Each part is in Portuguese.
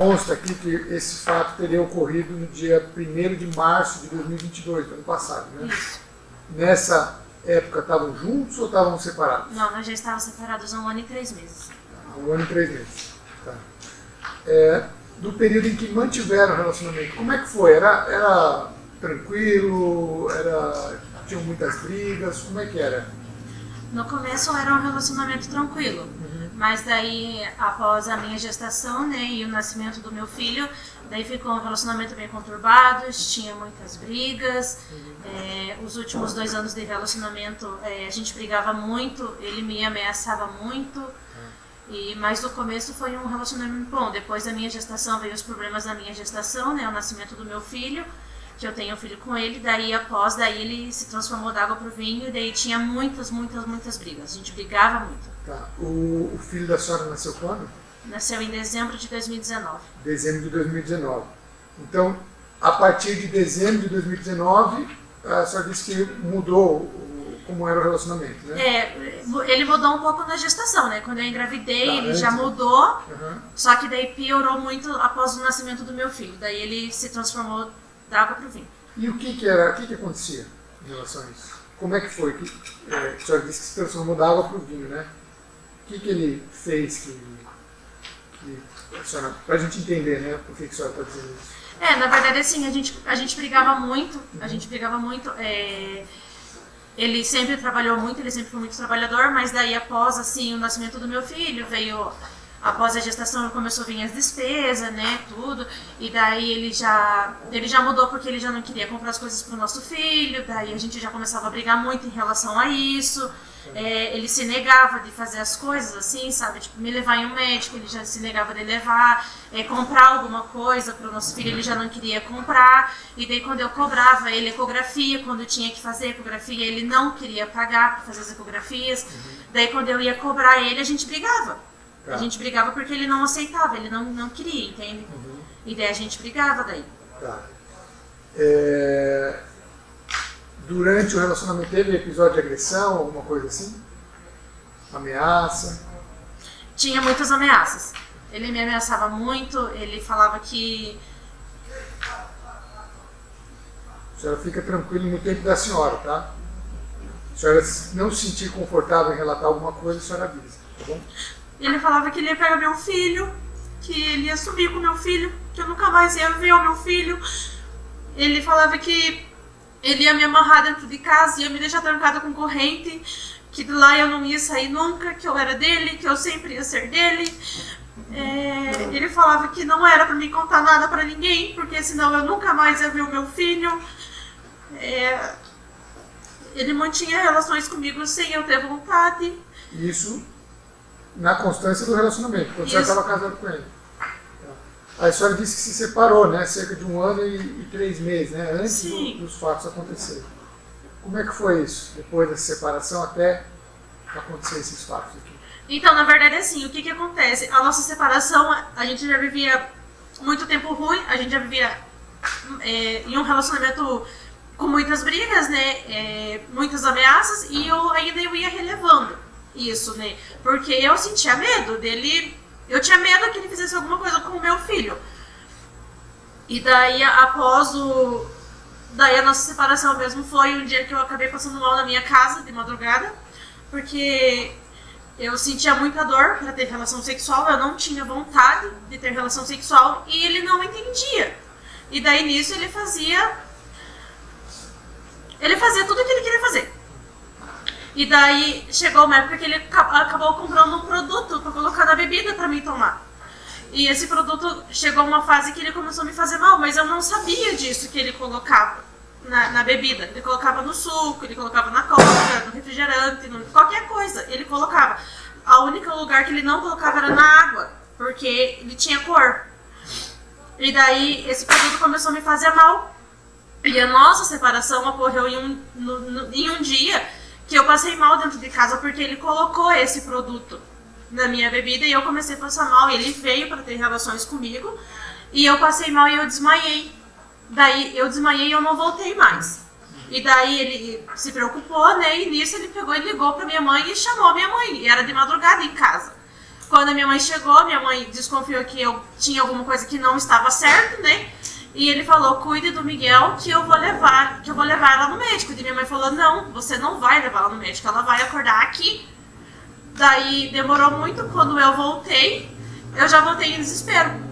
Consta aqui que esse fato teria ocorrido no dia 1º de março de 2022, do ano passado, né? Isso. Nessa época estavam juntos ou estavam separados? Não, nós já estávamos separados há 1 ano e 3 meses. 1 ano e 3 meses. Tá. Do período em que mantiveram o relacionamento, como é que foi? Era tranquilo? Tinham muitas brigas? Como é que era? No começo era um relacionamento tranquilo, mas daí após a minha gestação, né, e o nascimento do meu filho, daí ficou um relacionamento bem conturbado, tinha muitas brigas. Os últimos 2 anos de relacionamento a gente brigava muito, ele me ameaçava muito. Mas no começo foi um relacionamento bom. Depois da minha gestação veio os problemas da minha gestação, né, o nascimento do meu filho, que eu tenho um filho com ele. Daí ele se transformou da água pro vinho e daí tinha muitas brigas. A gente brigava muito. Tá. O filho da senhora nasceu quando? Nasceu em dezembro de 2019. Dezembro de 2019. Então, a partir de dezembro de 2019, a senhora disse que mudou como era o relacionamento, né? Ele mudou um pouco na gestação, né? Quando eu engravidei, ele já mudou, só que daí piorou muito após o nascimento do meu filho. Daí ele se transformou da água pro vinho. E o que acontecia em relação a isso? Como é que foi? A senhora disse que se transformou da água pro vinho, né? O que ele fez para a gente entender, né? Por que a senhora está dizendo isso? Na verdade, assim, a gente brigava muito, Ele sempre trabalhou muito, ele sempre foi muito trabalhador, mas daí após assim, o nascimento do meu filho, após a gestação começou a vir as despesas, né, tudo, e daí ele já mudou porque ele já não queria comprar as coisas para o nosso filho, daí a gente já começava a brigar muito em relação a isso. Ele se negava de fazer as coisas assim, sabe, tipo, me levar em um médico, ele já se negava de levar, comprar alguma coisa para o nosso filho, ele já não queria comprar, e daí quando eu cobrava ele ecografia, quando eu tinha que fazer ecografia, ele não queria pagar para fazer as ecografias, daí quando eu ia cobrar ele, a gente brigava. A gente brigava porque ele não aceitava, ele não queria, entende? E daí a gente brigava daí. Tá. Durante o relacionamento teve episódio de agressão, alguma coisa assim? Ameaça? Tinha muitas ameaças. Ele me ameaçava muito, ele falava que... A senhora fica tranquila no tempo da senhora, tá? Se a senhora não se sentir confortável em relatar alguma coisa, a senhora avisa, tá bom? Ele falava que ele ia pegar meu filho, que ele ia sumir com meu filho, que eu nunca mais ia ver o meu filho. Ele falava que ele ia me amarrar dentro de casa, ia me deixar trancada com corrente, que de lá eu não ia sair nunca, que eu era dele, que eu sempre ia ser dele. Ele falava que não era para me contar nada para ninguém, porque senão eu nunca mais ia ver o meu filho. Ele mantinha relações comigo sem eu ter vontade. Isso na constância do relacionamento, quando você estava casado com ele. A senhora disse que se separou, né? Cerca de 1 ano e 3 meses, né? Antes dos fatos acontecerem. Como é que foi isso? Depois dessa separação até acontecer esses fatos aqui? Então, na verdade, assim, o que acontece? A nossa separação, a gente já vivia muito tempo ruim, a gente já vivia em um relacionamento com muitas brigas, né? Muitas ameaças, e eu ia relevando isso, né? Porque eu sentia medo dele. Eu tinha medo que ele fizesse alguma coisa com o meu filho. E daí, daí a nossa separação mesmo foi um dia que eu acabei passando mal na minha casa, de madrugada, porque eu sentia muita dor para ter relação sexual, eu não tinha vontade de ter relação sexual e ele não entendia. E daí nisso ele fazia tudo o que ele queria fazer. E daí chegou uma época que ele acabou comprando um produto para colocar na bebida para mim tomar. E esse produto chegou a uma fase que ele começou a me fazer mal, mas eu não sabia disso que ele colocava na bebida. Ele colocava no suco, ele colocava na coca, no refrigerante, qualquer coisa ele colocava. O único lugar que ele não colocava era na água, porque ele tinha cor. E daí esse produto começou a me fazer mal. E a nossa separação ocorreu em um dia que eu passei mal dentro de casa porque ele colocou esse produto na minha bebida e eu comecei a passar mal. Ele veio para ter relações comigo e eu passei mal e eu desmaiei. Daí eu desmaiei e eu não voltei mais. E daí ele se preocupou, né? E nisso ele pegou e ligou para minha mãe e chamou a minha mãe. E era de madrugada em casa. Quando a minha mãe chegou, minha mãe desconfiou que eu tinha alguma coisa que não estava certo, né? E ele falou, cuide do Miguel que eu vou levar ela no médico. E minha mãe falou, não, você não vai levar ela no médico, ela vai acordar aqui. Daí demorou muito, quando eu voltei, eu já voltei em desespero.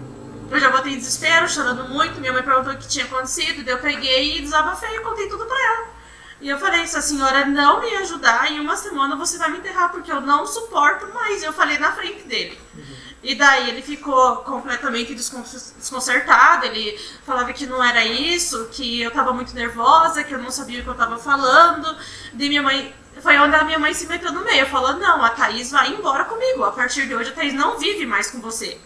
Chorando muito. Minha mãe perguntou o que tinha acontecido, daí eu peguei e desabafei e contei tudo pra ela. E eu falei, se a senhora não me ajudar, em uma semana você vai me enterrar, porque eu não suporto mais. Eu falei na frente dele. E daí ele ficou completamente desconcertado, ele falava que não era isso, que eu tava muito nervosa, que eu não sabia o que eu tava falando. Foi onde a minha mãe se meteu no meio, falou, não, a Thaís vai embora comigo, a partir de hoje a Thaís não vive mais com você.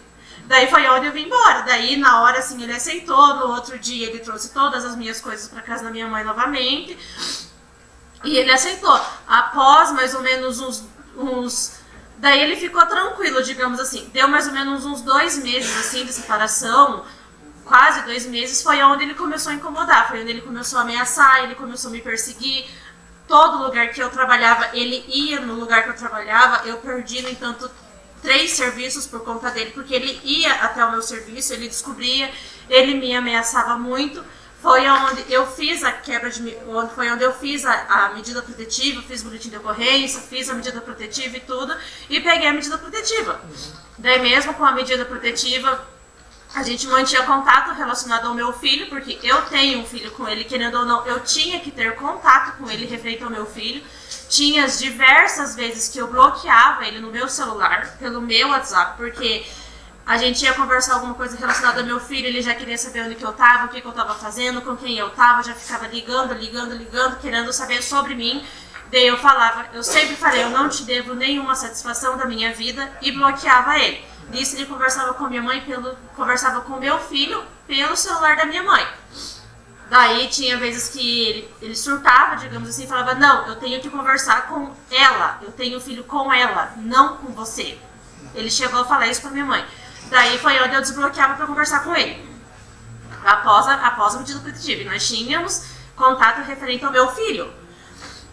Daí foi onde eu vim embora, daí na hora assim ele aceitou, no outro dia ele trouxe todas as minhas coisas pra casa da minha mãe novamente. E ele aceitou, após mais ou menos uns daí ele ficou tranquilo, digamos assim. Deu mais ou menos uns 2 meses assim de separação, quase 2 meses, foi onde ele começou a incomodar, foi onde ele começou a ameaçar, ele começou a me perseguir. Todo lugar que eu trabalhava, ele ia no lugar que eu trabalhava, eu perdi, no entanto, 3 serviços por conta dele, porque ele ia até o meu serviço, ele descobria, ele me ameaçava muito. Foi onde eu fiz a foi onde eu fiz a medida protetiva, fiz o boletim de ocorrência, fiz a medida protetiva e tudo, e peguei a medida protetiva. Daí mesmo com a medida protetiva, a gente mantinha contato relacionado ao meu filho, porque eu tenho um filho com ele, querendo ou não, eu tinha que ter contato com ele referente ao meu filho. Tinha as diversas vezes que eu bloqueava ele no meu celular, pelo meu WhatsApp, porque a gente ia conversar alguma coisa relacionada ao meu filho, ele já queria saber onde que eu tava, o que que eu tava fazendo, com quem eu tava, já ficava ligando, querendo saber sobre mim. Daí eu sempre falei, eu não te devo nenhuma satisfação da minha vida, e bloqueava ele. Nisso ele conversava com minha mãe, conversava com meu filho pelo celular da minha mãe. Daí tinha vezes que ele surtava, digamos assim, falava, não, eu tenho que conversar com ela, eu tenho filho com ela, não com você. Ele chegou a falar isso pra minha mãe. Daí foi onde eu desbloqueava para conversar com ele. Após a medida protetiva. Nós tínhamos contato referente ao meu filho.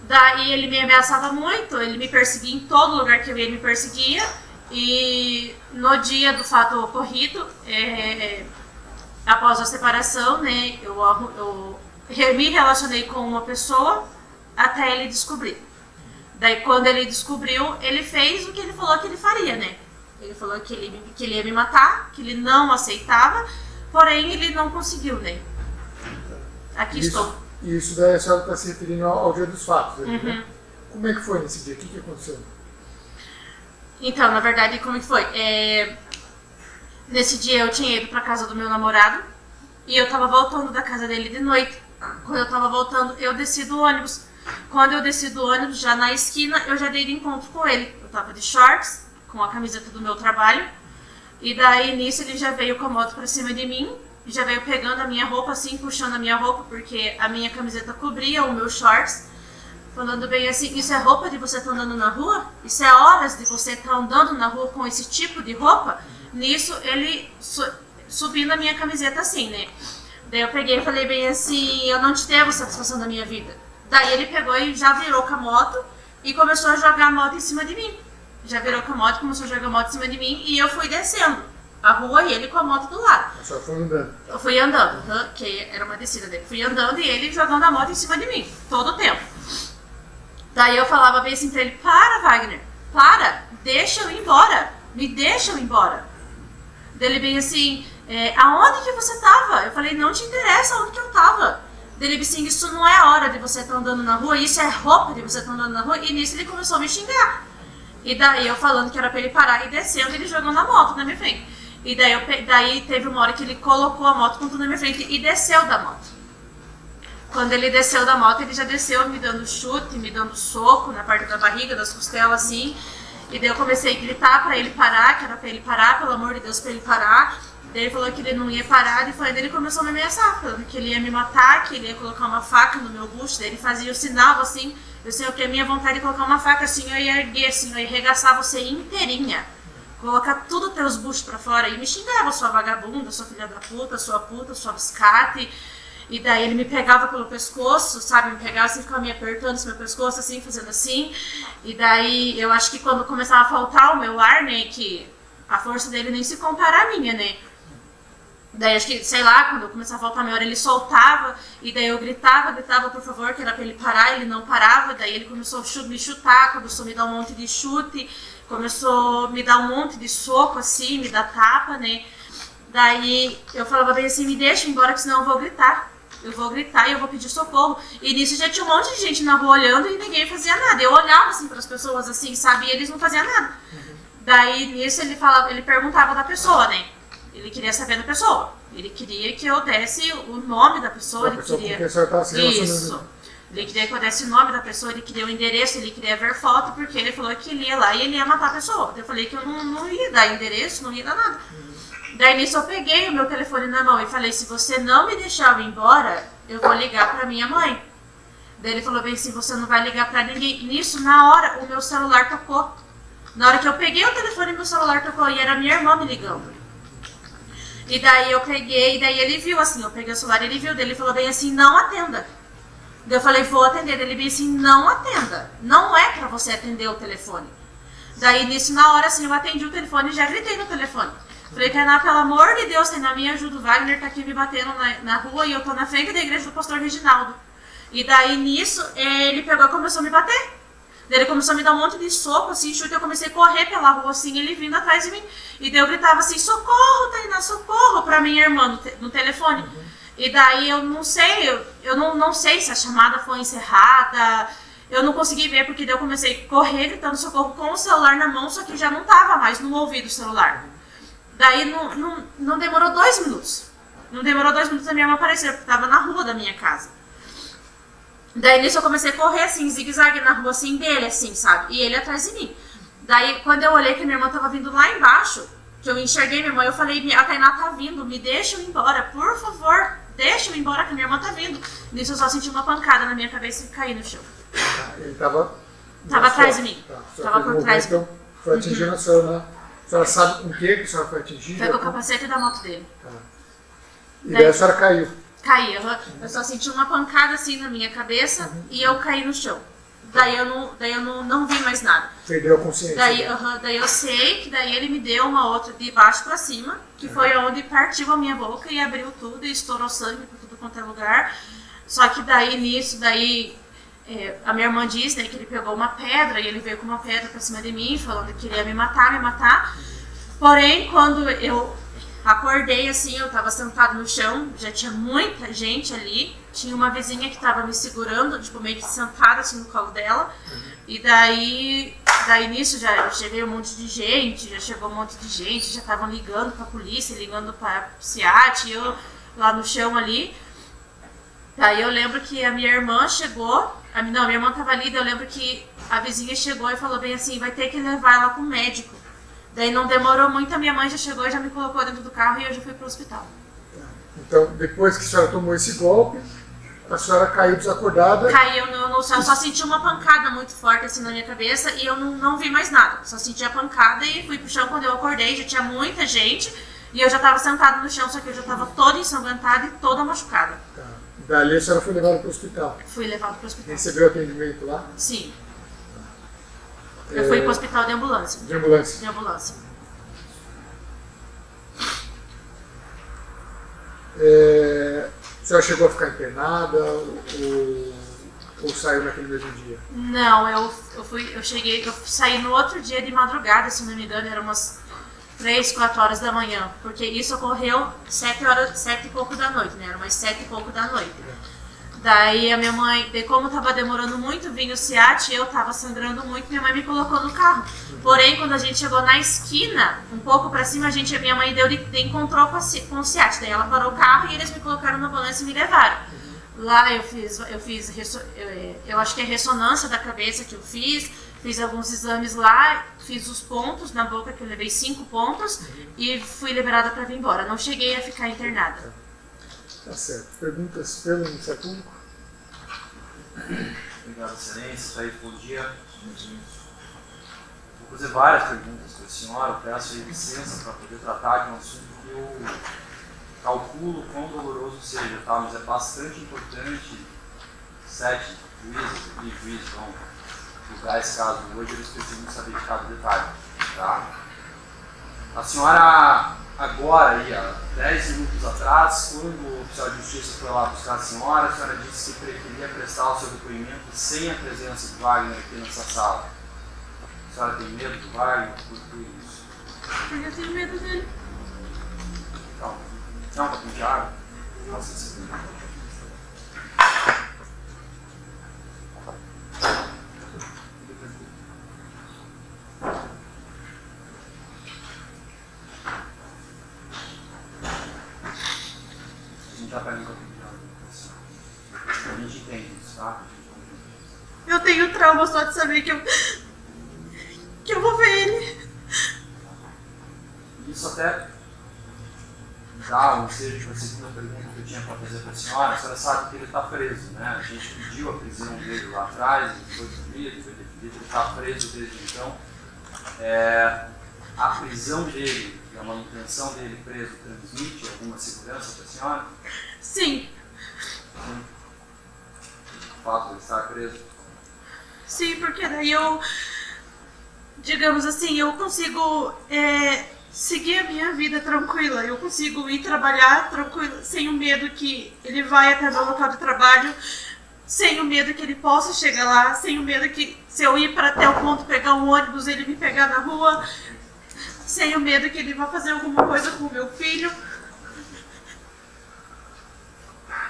Daí ele me ameaçava muito, ele me perseguia em todo lugar que eu ia, ele me perseguia. E no dia do fato ocorrido, após a separação, né, eu me relacionei com uma pessoa até ele descobrir. Daí quando ele descobriu, ele fez o que ele falou que ele faria, né? Ele falou que ele ia me matar, que ele não aceitava, porém ele não conseguiu, né? Aqui estou. Isso daí a senhora está se referindo ao dia dos fatos, né? Como é que foi nesse dia? O que aconteceu? Então, na verdade, como que foi? Nesse dia eu tinha ido para casa do meu namorado e eu estava voltando da casa dele de noite. Quando eu estava voltando, eu desci do ônibus. Quando eu desci do ônibus, já na esquina, eu já dei de encontro com ele. Eu estava de shorts, com a camiseta do meu trabalho, e daí nisso ele já veio com a moto pra cima de mim, já veio pegando a minha roupa assim, puxando a minha roupa, porque a minha camiseta cobria o meu shorts, falando bem assim, isso é roupa de você estar andando na rua? Isso é horas de você estar andando na rua com esse tipo de roupa? Nisso ele subiu na minha camiseta assim, né? Daí eu peguei e falei bem assim, eu não te devo satisfação da minha vida. Daí ele pegou e já virou com a moto e começou a jogar a moto em cima de mim. Já virou com a moto, começou a jogar a moto em cima de mim e eu fui descendo a rua e ele com a moto do lado. A senhora foi andando? Eu fui andando, que era uma descida dele. Fui andando e ele jogando a moto em cima de mim, todo o tempo. Daí eu falava bem assim pra ele, para Wagner, para, deixa eu ir embora, me deixa eu ir embora. Daí ele bem assim, aonde que você tava? Eu falei, não te interessa onde que eu tava. Daí ele disse assim, isso não é hora de você estar andando na rua, isso é roupa de você estar andando na rua. E nisso ele começou a me xingar. E daí eu falando que era pra ele parar e descendo, ele jogando a moto na minha frente. E daí teve uma hora que ele colocou a moto com tudo na minha frente e desceu da moto. Quando ele desceu da moto, ele já desceu me dando chute, me dando soco na parte da barriga, das costelas assim. E daí eu comecei a gritar pra ele parar, que era pra ele parar, pelo amor de Deus, pra ele parar. Daí ele falou que ele não ia parar e foi daí ele começou a me ameaçar, falando que ele ia me matar, que ele ia colocar uma faca no meu bucho. Daí ele fazia o sinal assim. Eu sei o que a minha vontade de colocar uma faca assim, eu ia erguer assim, eu ia arregaçar você inteirinha. Colocar tudo os teus buchos pra fora e me xingava, sua vagabunda, sua filha da puta, sua biscate. E daí ele me pegava pelo pescoço, sabe? Me pegava assim, ficava me apertando esse meu pescoço, assim, fazendo assim. E daí eu acho que quando começava a faltar o meu ar, né? Que a força dele nem se compara à minha, né? Daí acho que, sei lá, quando eu começava a faltar meu ar, ele soltava. E daí eu gritava por favor, que era pra ele parar, ele não parava. Daí ele começou a me chutar, começou a me dar um monte de chute. Começou a me dar um monte de soco, assim, me dar tapa, né? Daí eu falava bem assim, me deixa embora, que senão eu vou gritar. Eu vou gritar e eu vou pedir socorro. E nisso já tinha um monte de gente na rua olhando e ninguém fazia nada. Eu olhava assim para as pessoas assim, sabe? E eles não faziam nada. Daí nisso ele perguntava da pessoa, né? Ele queria saber da pessoa. Ele queria que eu desse o nome da pessoa. Ele queria... Isso. Ele queria que eu desse o nome da pessoa, ele queria o endereço, ele queria ver foto, porque ele falou que ele ia lá e ele ia matar a pessoa. Eu falei que eu não ia dar endereço, não ia dar nada. Daí nisso eu peguei o meu telefone na mão e falei, se você não me deixar eu ir embora, eu vou ligar pra minha mãe. Daí ele falou bem assim, você não vai ligar pra ninguém. Nisso, na hora, o meu celular tocou. Na hora que eu peguei o telefone, meu celular tocou e era minha irmã me ligando. E daí eu peguei, daí ele viu assim, eu peguei o celular e ele viu, daí ele falou bem assim, não atenda. Daí eu falei, vou atender. Daí ele bem assim, não atenda. Não é pra você atender o telefone. Daí nisso, na hora assim, eu atendi o telefone e já gritei no telefone. Falei, Tainá, pelo amor de Deus, Tainá, me ajuda, o Wagner tá aqui me batendo na rua e eu tô na frente da igreja do pastor Reginaldo. E daí, nisso, ele pegou e começou a me bater. Daí ele começou a me dar um monte de soco, assim, chute, eu comecei a correr pela rua, assim, ele vindo atrás de mim. E daí eu gritava assim, socorro, Tainá, socorro, pra minha irmã no telefone. E daí eu não sei, eu não sei se a chamada foi encerrada, eu não consegui ver, porque daí eu comecei a correr gritando socorro com o celular na mão, só que já não tava mais no ouvido o celular. Daí não demorou 2 minutos. Não demorou 2 minutos a minha irmã aparecer, porque estava na rua da minha casa. Daí nisso eu comecei a correr assim, zigue-zague na rua assim dele, assim, sabe? E ele atrás de mim. Daí quando eu olhei que minha irmã estava vindo lá embaixo, que eu enxerguei minha irmã, eu falei, a Tainá tá vindo, me deixa eu ir embora, por favor, deixa eu ir embora que minha irmã tá vindo. Nisso eu só senti uma pancada na minha cabeça e caí no chão. Ele estava atrás de mim. Tava por trás de mim. Então foi atingindo a senhora, né? A senhora sabe com o que a senhora foi atingida? Foi com o capacete da moto dele. Tá. E daí a senhora caiu? Caí, eu só senti uma pancada assim na minha cabeça e eu caí no chão. Daí eu não vi mais nada. Perdeu a consciência? Daí eu sei que daí ele me deu uma outra de baixo pra cima, que foi onde partiu a minha boca e abriu tudo e estourou sangue por tudo quanto é lugar. Só que daí nisso, a minha irmã disse, né, que ele pegou uma pedra e ele veio com uma pedra pra cima de mim, falando que queria me matar. Porém, quando eu acordei assim, eu tava sentada no chão, já tinha muita gente ali, tinha uma vizinha que tava me segurando, tipo, meio que sentada assim no colo dela. E daí nisso já veio um monte de gente, já chegou um monte de gente, já estavam ligando pra polícia, ligando pra SEAT, e eu lá no chão ali. Daí eu lembro que a minha irmã chegou, minha irmã tava ali, daí eu lembro que a vizinha chegou e falou bem assim, vai ter que levar ela pro médico. Daí não demorou muito, a minha mãe já chegou e já me colocou dentro do carro e eu já fui pro hospital. Então, depois que a senhora tomou esse golpe, a senhora caiu desacordada? Caiu no chão, só senti uma pancada muito forte assim na minha cabeça e eu não vi mais nada. Só senti a pancada e fui pro chão. Quando eu acordei, já tinha muita gente e eu já estava sentada no chão, só que eu já estava toda ensanguentada e toda machucada. Tá. Dali a senhora foi levada para o hospital? Fui levada para o hospital. Recebeu atendimento lá? Sim. Eu fui para o hospital de ambulância. De ambulância? De ambulância. A senhora chegou a ficar internada ou saiu naquele mesmo dia? Não, eu saí no outro dia de madrugada, se não me engano, era umas 3, 4 horas da manhã, porque isso ocorreu 7 e pouco da noite, né? Era umas 7 e pouco da noite. Daí a minha mãe, como estava demorando muito, vinha o SEAT, eu estava sangrando muito, minha mãe me colocou no carro. Porém, quando a gente chegou na esquina, um pouco para cima, minha mãe encontrou com o SEAT. Daí ela parou o carro e eles me colocaram na ambulância e me levaram. Lá eu acho que é ressonância da cabeça que eu fiz alguns exames lá, fiz os pontos na boca, que eu levei 5 pontos, e fui liberada para vir embora. Não cheguei a ficar internada. Tá certo. Perguntas pelo Ministério Público? Obrigado, Excelência. Bom dia. Vou fazer várias perguntas para a senhora. Eu peço licença para poder tratar de um assunto que eu calculo quão doloroso seja, tá? Mas é bastante importante, 7 juízes vão julgar esse caso hoje, eles precisam saber de cada detalhe, tá? A senhora, agora, aí, há 10 minutos atrás, quando o oficial de justiça foi lá buscar a senhora disse que preferia prestar o seu depoimento sem a presença do Wagner aqui nessa sala. A senhora tem medo do Wagner? Por que isso? Porque eu tenho medo dele. Então, dá um pouquinho de água. Nossa, esse já pega um pouquinho de água. A gente entende isso, tá? Eu tenho trauma só de saber que eu vou ver ele. Isso até dá um ensejo para a segunda pergunta que eu tinha para fazer para a senhora sabe que ele está preso, né? A gente pediu a prisão dele lá atrás, ele foi definido, ele está preso desde então. A prisão dele e a manutenção dele preso transmite alguma segurança para a senhora? Sim. O fato de ele estar preso? Sim, porque daí eu, digamos assim, eu consigo seguir a minha vida tranquila. Eu consigo ir trabalhar tranquila, sem o medo que ele vai até meu local de trabalho, sem o medo que ele possa chegar lá, sem o medo que se eu ir para até o ponto pegar um ônibus, ele me pegar na rua, sem o medo que ele vai fazer alguma coisa com o meu filho.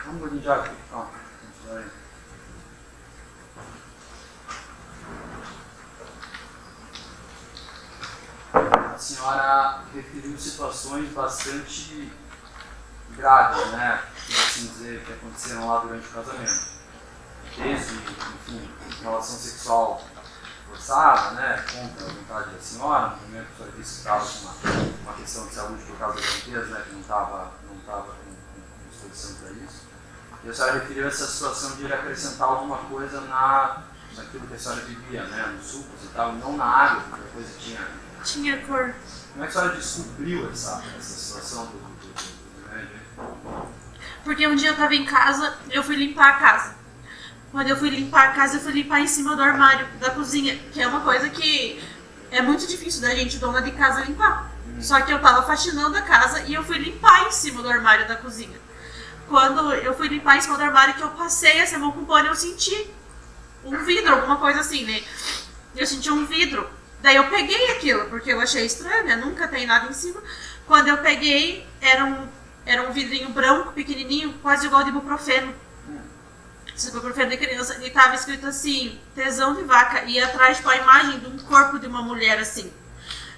Vamos bolinhar aqui, calma. A senhora referiu situações bastante graves, né? Por assim dizer, que aconteceram lá durante o casamento. Desde, enfim, relação sexual forçada, né? Contra a vontade da senhora, no momento que a senhora disse que estava com uma questão de saúde por causa da gravidez, né? Que não estava com disposição para isso. E a senhora referiu essa situação de ir acrescentar alguma coisa naquilo que a senhora vivia, né? Nos sucos e tal, não na água, porque a coisa Tinha cor. Como é que a senhora descobriu essa situação do remédio? Porque um dia eu estava em casa, eu fui limpar a casa. Quando eu fui limpar a casa, eu fui limpar em cima do armário da cozinha, que é uma coisa que é muito difícil da gente, dona de casa, limpar. Só que eu estava faxinando a casa e eu fui limpar em cima do armário da cozinha. Quando eu fui limpar em cima do armário, que eu passei essa mão com pano, eu senti um vidro, alguma coisa assim, né? Eu senti um vidro. Daí eu peguei aquilo, porque eu achei estranho, né? Nunca tem nada em cima. Quando eu peguei, era um vidrinho branco, pequenininho, quase igual de ibuprofeno. Esse ibuprofeno de criança. E tava escrito assim, tesão de vaca. E atrás, tipo, a imagem de um corpo de uma mulher, assim.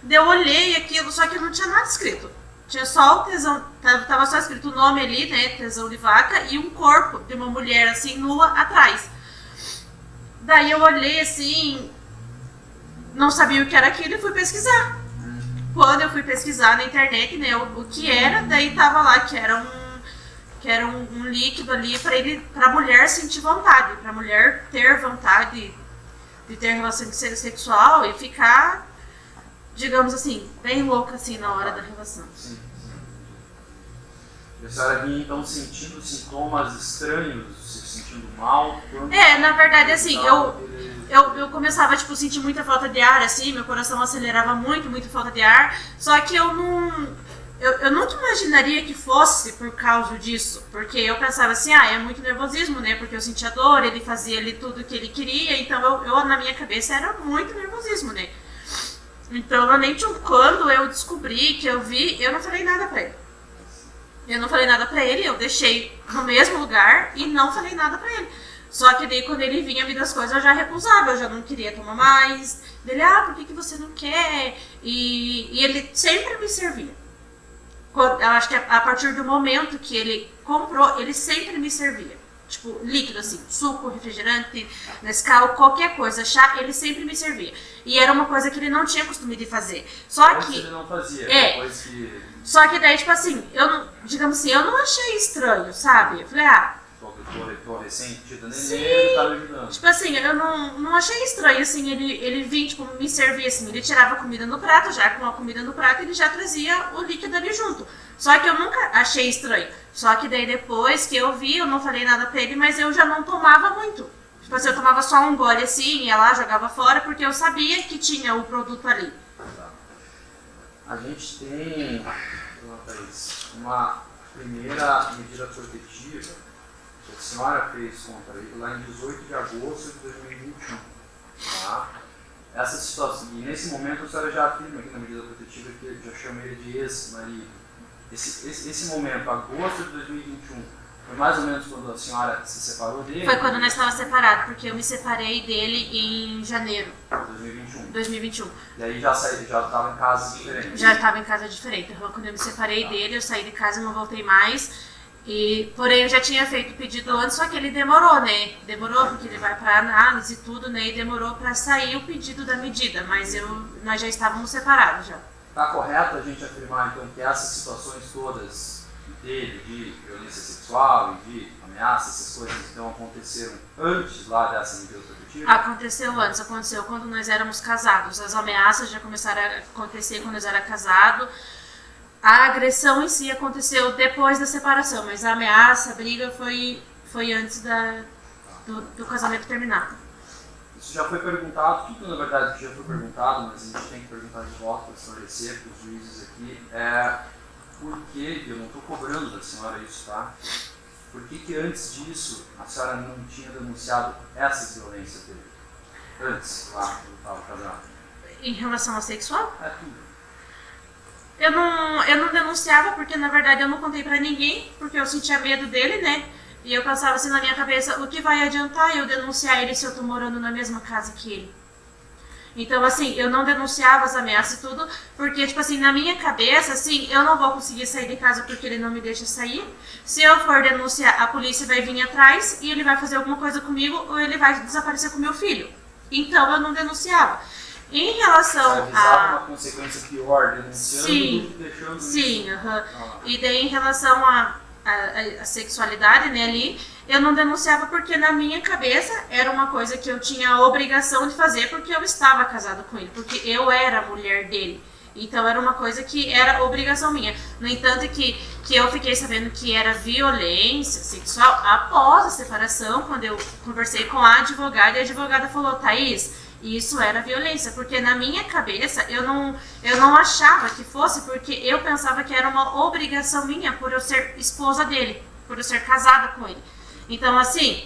Daí eu olhei aquilo, só que não tinha nada escrito. Tinha só o tesão, tava só escrito o nome ali, né? Tesão de vaca. E um corpo de uma mulher, assim, nua, atrás. Daí eu olhei, assim... Não sabia o que era aquilo e fui pesquisar. Quando eu fui pesquisar na internet, né, o que era, daí tava lá que era um líquido ali para a mulher sentir vontade, para a mulher ter vontade de ter relação sexual e ficar, digamos assim, bem louca assim na hora da relação. Sim. E a senhora vinha então sentindo sintomas estranhos, se sentindo mal? Na verdade, assim, eu começava, tipo, a sentir muita falta de ar, assim, meu coração acelerava muito falta de ar, só que eu nunca imaginaria que fosse por causa disso, porque eu pensava assim, é muito nervosismo, né, porque eu sentia dor, ele fazia ali tudo que ele queria, então eu na minha cabeça era muito nervosismo, né. Então, quando eu descobri, que eu vi, eu não falei nada pra ele. Eu deixei no mesmo lugar e não falei nada pra ele. Só que daí quando ele vinha vir das coisas eu já recusava, eu já não queria tomar mais. Ele, por que você não quer? E ele sempre me servia. Eu acho que a partir do momento que ele comprou, ele sempre me servia. Tipo, líquido assim, suco, refrigerante, Nescau, qualquer coisa, chá, ele sempre me servia. E era uma coisa que ele não tinha costume de fazer. Só que ele não fazia, depois que... Só que daí, tipo assim, eu não achei estranho, sabe? Eu falei, tô recém-tida neném, ele tá me ajudando. Tipo assim, eu não achei estranho, assim, ele vinha, tipo, me servir, assim, ele tirava a comida no prato, já com a comida no prato, ele já trazia o líquido ali junto. Só que eu nunca achei estranho. Só que daí depois que eu vi, eu não falei nada pra ele, mas eu já não tomava muito. Tipo assim, eu tomava só um gole assim, ia lá, jogava fora, porque eu sabia que tinha o produto ali. A gente tem uma primeira medida protetiva que a senhora fez contra ele lá em 18 de agosto de 2021. Tá? Essa situação, e nesse momento a senhora já afirma aqui na medida protetiva que eu já chamo ele de ex-marido. Esse momento, agosto de 2021, foi mais ou menos quando a senhora se separou dele? Foi quando nós estávamos separados, porque eu me separei dele em janeiro. 2021. E aí já estava em casa diferente? Já estava em casa diferente. Então, quando eu me separei dele, eu saí de casa e não voltei mais. Porém, eu já tinha feito o pedido antes, só que ele demorou, né? Demorou porque ele vai para análise e tudo, né? E demorou para sair o pedido da medida, mas nós já estávamos separados já. Está correto a gente afirmar, então, que essas situações todas dele, de violência sexual e de ameaça, essas coisas, então, aconteceram antes lá dessa medida protetiva? Aconteceu antes, aconteceu quando nós éramos casados. As ameaças já começaram a acontecer quando nós éramos casados. A agressão em si aconteceu depois da separação, mas a ameaça, a briga foi antes do casamento terminar. Isso já foi perguntado, tudo na verdade que já foi perguntado, mas a gente tem que perguntar de volta para esclarecer para os juízes aqui, por que, eu não estou cobrando da senhora isso, tá? Por que antes disso a senhora não tinha denunciado essas violências dele? Antes, lá, quando estava casado? Em relação ao sexual? É tudo. Eu não denunciava porque, na verdade, eu não contei pra ninguém, porque eu sentia medo dele, né? E eu pensava assim na minha cabeça, o que vai adiantar eu denunciar ele se eu tô morando na mesma casa que ele? Então, assim, eu não denunciava as ameaças e tudo, porque, tipo assim, na minha cabeça, assim, eu não vou conseguir sair de casa porque ele não me deixa sair. Se eu for denunciar, a polícia vai vir atrás e ele vai fazer alguma coisa comigo ou ele vai desaparecer com meu filho. Então, eu não denunciava. Em relação a uma consequência pior, denunciando do que deixando isso. Sim, E daí em relação à sexualidade, né, ali, eu não denunciava porque na minha cabeça era uma coisa que eu tinha a obrigação de fazer porque eu estava casada com ele, porque eu era a mulher dele. Então era uma coisa que era obrigação minha. No entanto, que eu fiquei sabendo que era violência sexual após a separação, quando eu conversei com a advogada, e a advogada falou, Thaís, isso era violência, porque na minha cabeça eu não achava que fosse, porque eu pensava que era uma obrigação minha por eu ser esposa dele, por eu ser casada com ele. Então, assim,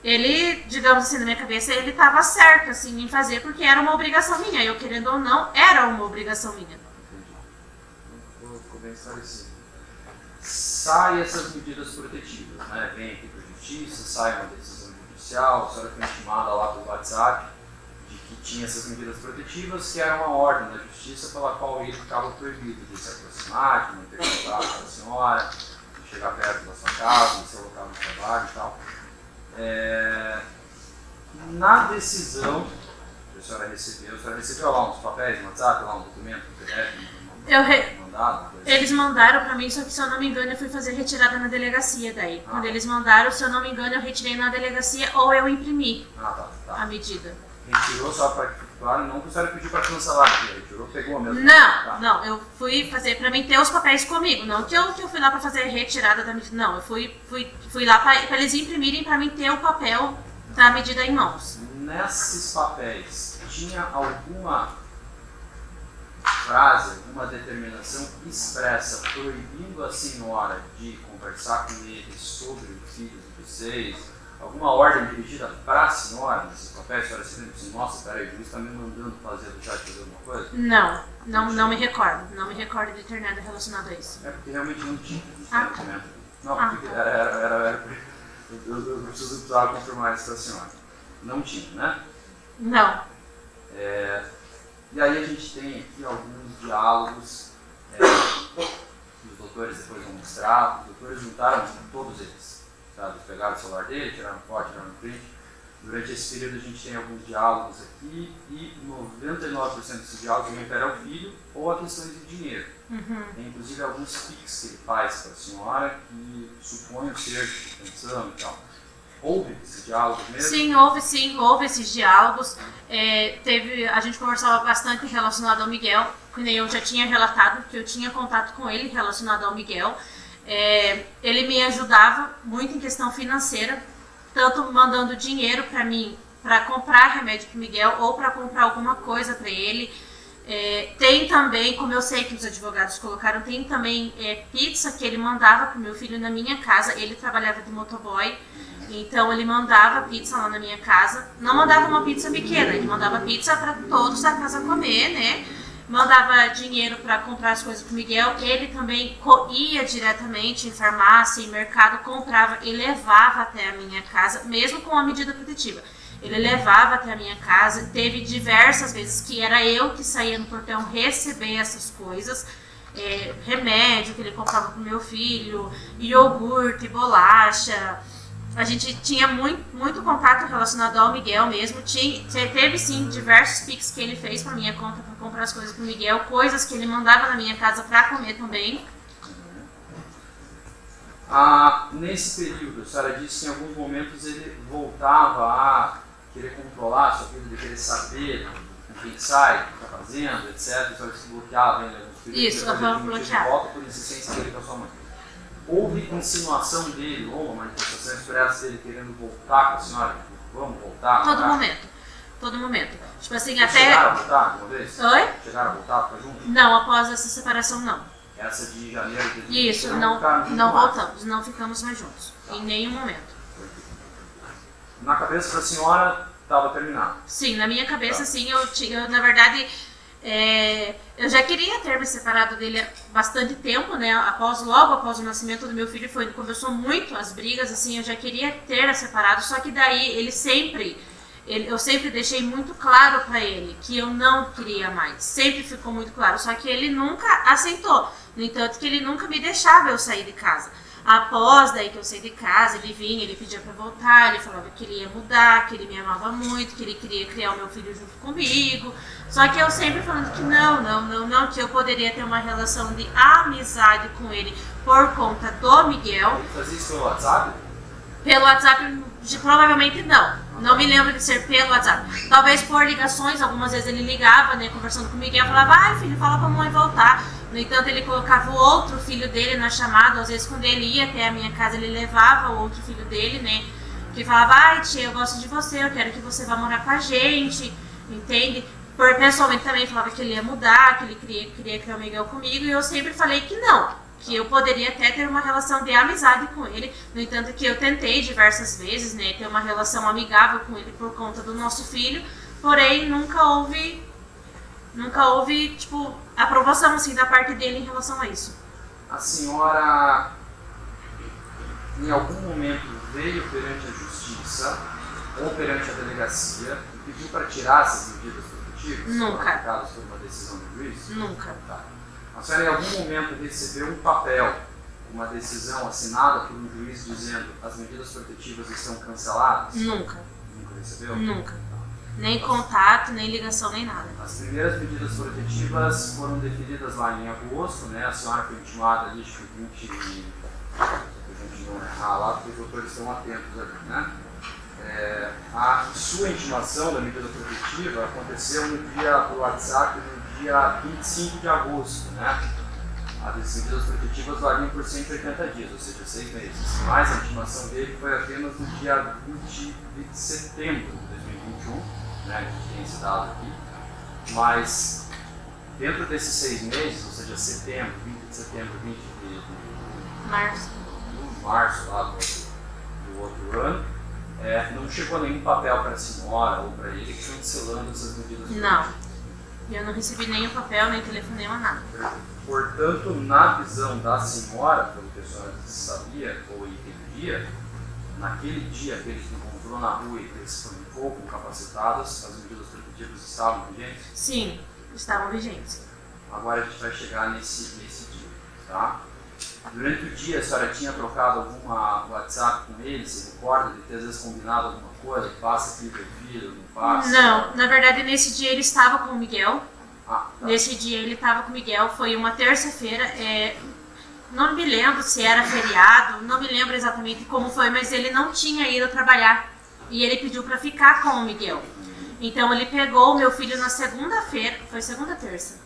ele, digamos assim, na minha cabeça, ele estava certo, assim, em fazer, porque era uma obrigação minha. Eu, querendo ou não, era uma obrigação minha. Entendi. Ficou bem esclarecido. Sai essas medidas protetivas, né? Vem aqui para a justiça, sai uma decisão judicial, a senhora foi intimada lá pelo WhatsApp, que tinha essas medidas protetivas, que era uma ordem da justiça pela qual ele ficava proibido de se aproximar, de não ter contato com a senhora, de chegar perto da sua casa, do seu local de trabalho e tal. Na decisão que a senhora recebeu lá uns papéis no WhatsApp, lá um documento, um PDF, mandado? Eles mandaram pra mim, só que se eu não me engano eu fui fazer retirada na delegacia daí. Quando eles mandaram, se eu não me engano eu retirei na delegacia ou eu imprimi a medida. Retirou só para que fique claro, não que a senhora pediu para cancelar, retirou, pegou mesmo. Não, eu fui fazer para mim ter os papéis comigo, não que eu fui lá para fazer a retirada da medida, não, eu fui lá para eles imprimirem para mim ter o papel da medida em mãos. Nesses papéis, tinha alguma frase, alguma determinação expressa proibindo a senhora de conversar com ele sobre o filho de vocês? Alguma ordem dirigida para a senhora nesse papel? A senhora se lembra assim, nossa, peraí, o juiz está me mandando deixar de fazer alguma coisa? Não me recordo. Não me recordo de ter nada relacionado a isso. É porque realmente não tinha documento. Não, porque era eu precisava confirmar isso para a senhora. Não tinha, né? Não. E aí a gente tem aqui alguns diálogos que os doutores depois vão mostrar. Os doutores juntaram todos eles. Sabe? Pegaram o celular dele, tiraram foto, tiraram print. Durante esse período a gente tem alguns diálogos aqui e 99% desses diálogos refere ao filho ou a questões de dinheiro. Tem inclusive alguns pics que ele faz para a senhora que suponho ser pensando e tal. Houve esses diálogos mesmo? Sim, houve esses diálogos. A gente conversava bastante relacionado ao Miguel, que nem eu já tinha relatado, que eu tinha contato com ele relacionado ao Miguel. Ele me ajudava muito em questão financeira, tanto mandando dinheiro para mim, para comprar remédio para o Miguel ou para comprar alguma coisa para ele. Tem também, como eu sei que os advogados colocaram, tem também pizza que ele mandava para o meu filho na minha casa. Ele trabalhava de motoboy, então ele mandava pizza lá na minha casa. Não mandava uma pizza pequena, ele mandava pizza para todos da casa comer, né? Mandava dinheiro para comprar as coisas para o Miguel. Ele também ia diretamente em farmácia, em mercado, comprava e levava até a minha casa, mesmo com a medida protetiva. Ele levava até a minha casa. Teve diversas vezes que era eu que saía no portão receber essas coisas. Remédio que ele comprava para o meu filho, iogurte, bolacha. A gente tinha muito contato relacionado ao Miguel mesmo. Teve sim diversos pics que ele fez para minha conta para comprar as coisas para o Miguel, coisas que ele mandava na minha casa para comer também. Nesse período, a senhora disse que em alguns momentos ele voltava a querer controlar a sua vida, de querer saber com quem sai, o que está fazendo, etc. A senhora se bloqueava em alguns períodos. Isso, eu bloqueava. Volta por insistência dele com a sua mãe. Houve insinuação dele, ou uma manifestação expressa dele querendo voltar com a senhora? Vamos voltar? Todo momento. Tipo assim, até... Chegaram a voltar alguma vez? Oi? Chegaram a voltar para junto? Não, após essa separação não. Essa de janeiro de 2021? Isso, não voltamos, não ficamos mais juntos. Em nenhum momento. Na cabeça da senhora estava terminado? Sim, na minha cabeça sim, eu na verdade... eu já queria ter me separado dele há bastante tempo, né? Logo após o nascimento do meu filho, começou muito as brigas, assim, eu já queria ter separado, só que daí eu sempre deixei muito claro para ele que eu não queria mais, sempre ficou muito claro, só que ele nunca aceitou, no entanto que ele nunca me deixava eu sair de casa. Após daí que eu saí de casa, ele vinha, ele pedia para voltar, ele falava que ele ia mudar, que ele me amava muito, que ele queria criar o meu filho junto comigo. Só que eu sempre falando que não, que eu poderia ter uma relação de amizade com ele por conta do Miguel. Ele fazia isso pelo WhatsApp? Pelo WhatsApp, provavelmente não. Não me lembro de ser pelo WhatsApp. Talvez por ligações, algumas vezes ele ligava, né, conversando com o Miguel, falava, ai filho, fala pra mãe voltar. No entanto, ele colocava o outro filho dele na chamada, às vezes quando ele ia até a minha casa, ele levava o outro filho dele, né, que falava, ai tia, eu gosto de você, eu quero que você vá morar com a gente, entende? Pessoalmente também falava que ele ia mudar, que ele queria criar o Miguel comigo, e eu sempre falei que não, que eu poderia até ter uma relação de amizade com ele. No entanto que eu tentei diversas vezes, né, ter uma relação amigável com ele por conta do nosso filho, porém nunca houve, tipo, aprovação assim da parte dele em relação a isso. A senhora, em algum momento, veio perante a justiça ou perante a delegacia e pediu para tirar essas medidas protetivas? Nunca. Marcadas por uma decisão do juiz? Nunca. Tá. A senhora em algum momento recebeu um papel, uma decisão assinada por um juiz dizendo as medidas protetivas estão canceladas? Nunca. Nunca recebeu? Nunca. Nem contato, nem ligação, nem nada. As primeiras medidas protetivas foram definidas lá em agosto, né? A senhora foi intimada ali, acho que 20... a gente não errar lá, porque os doutores estão atentos ali, né? A sua intimação da medida protetiva aconteceu no dia do WhatsApp, no dia 25 de agosto, né? As medidas protetivas variam por 180 dias, ou seja, 6 meses. Mas a intimação dele foi apenas no dia 20 de setembro de 2021, né? A gente tem esse dado aqui. Mas dentro desses 6 meses, ou seja, setembro, 20 de setembro, 20 de março lá do outro ano, não chegou nenhum papel para a senhora ou para ele cancelando essas medidas protetivas? Não. Eu não recebi nenhum papel, nem telefonema, nada. Portanto, na visão da senhora, pelo que a senhora sabia ou entendia, naquele dia que ele se encontrou na rua e que ele se trancou com capacitados, as medidas protetivas estavam vigentes? Sim, estavam vigentes. Agora a gente vai chegar nesse dia, tá? Durante o dia a senhora tinha trocado alguma WhatsApp com ele? Você recorda de ter às vezes combinado alguma coisa? Passa aqui meu filho, não passa? Não, na verdade nesse dia ele estava com o Miguel. Tá. Nesse dia ele estava com o Miguel, foi uma terça-feira, não me lembro se era feriado, não me lembro exatamente como foi, mas ele não tinha ido trabalhar e ele pediu para ficar com o Miguel. Então ele pegou o meu filho na segunda-feira, foi segunda ou terça?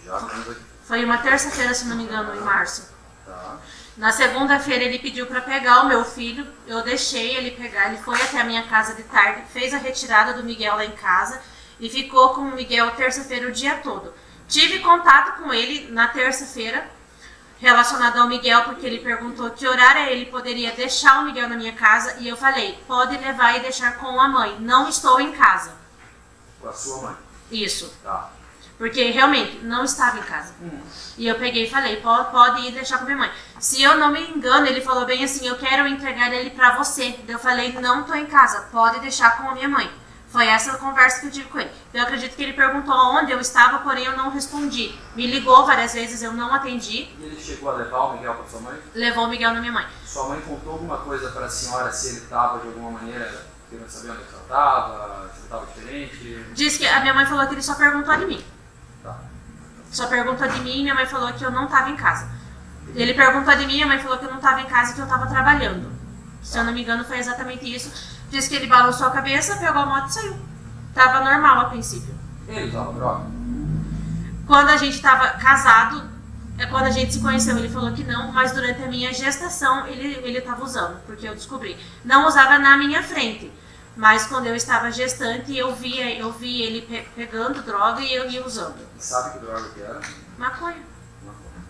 Já lembro. Foi uma terça-feira, se não me engano, em março. Tá. Na segunda-feira ele pediu para pegar o meu filho, eu deixei ele pegar, ele foi até a minha casa de tarde, fez a retirada do Miguel lá em casa e ficou com o Miguel terça-feira o dia todo. Tive contato com ele na terça-feira, relacionado ao Miguel, porque ele perguntou que horário ele poderia deixar o Miguel na minha casa e eu falei, pode levar e deixar com a mãe, não estou em casa. Com a sua mãe? Isso. Tá. Porque realmente não estava em casa. E eu peguei e falei, pode ir deixar com minha mãe. Se eu não me engano, ele falou bem assim, eu quero entregar ele pra você. Eu falei, não tô em casa, pode deixar com a minha mãe. Foi essa a conversa que eu tive com ele. Eu acredito que ele perguntou onde eu estava, porém eu não respondi. Me ligou várias vezes, eu não atendi. E ele chegou a levar o Miguel pra sua mãe? Levou o Miguel na minha mãe. Sua mãe contou alguma coisa pra senhora se ele estava de alguma maneira querendo saber onde ele estava, se ele estava diferente? Diz que a minha mãe falou que ele só perguntou de mim. Tá. Só perguntou de mim e minha mãe falou que eu não estava em casa. Ele perguntou de mim, minha mãe falou que eu não estava em casa e que eu estava trabalhando. Se eu não me engano, foi exatamente isso. Diz que ele balançou a cabeça, pegou a moto e saiu. Tava normal a princípio. Ele usava droga? Quando a gente estava casado, quando a gente se conheceu, ele falou que não, mas durante a minha gestação ele estava usando, porque eu descobri. Não usava na minha frente, mas quando eu estava gestante, eu vi ele pegando droga e eu ia usando. E sabe que droga que era? Maconha. Maconha.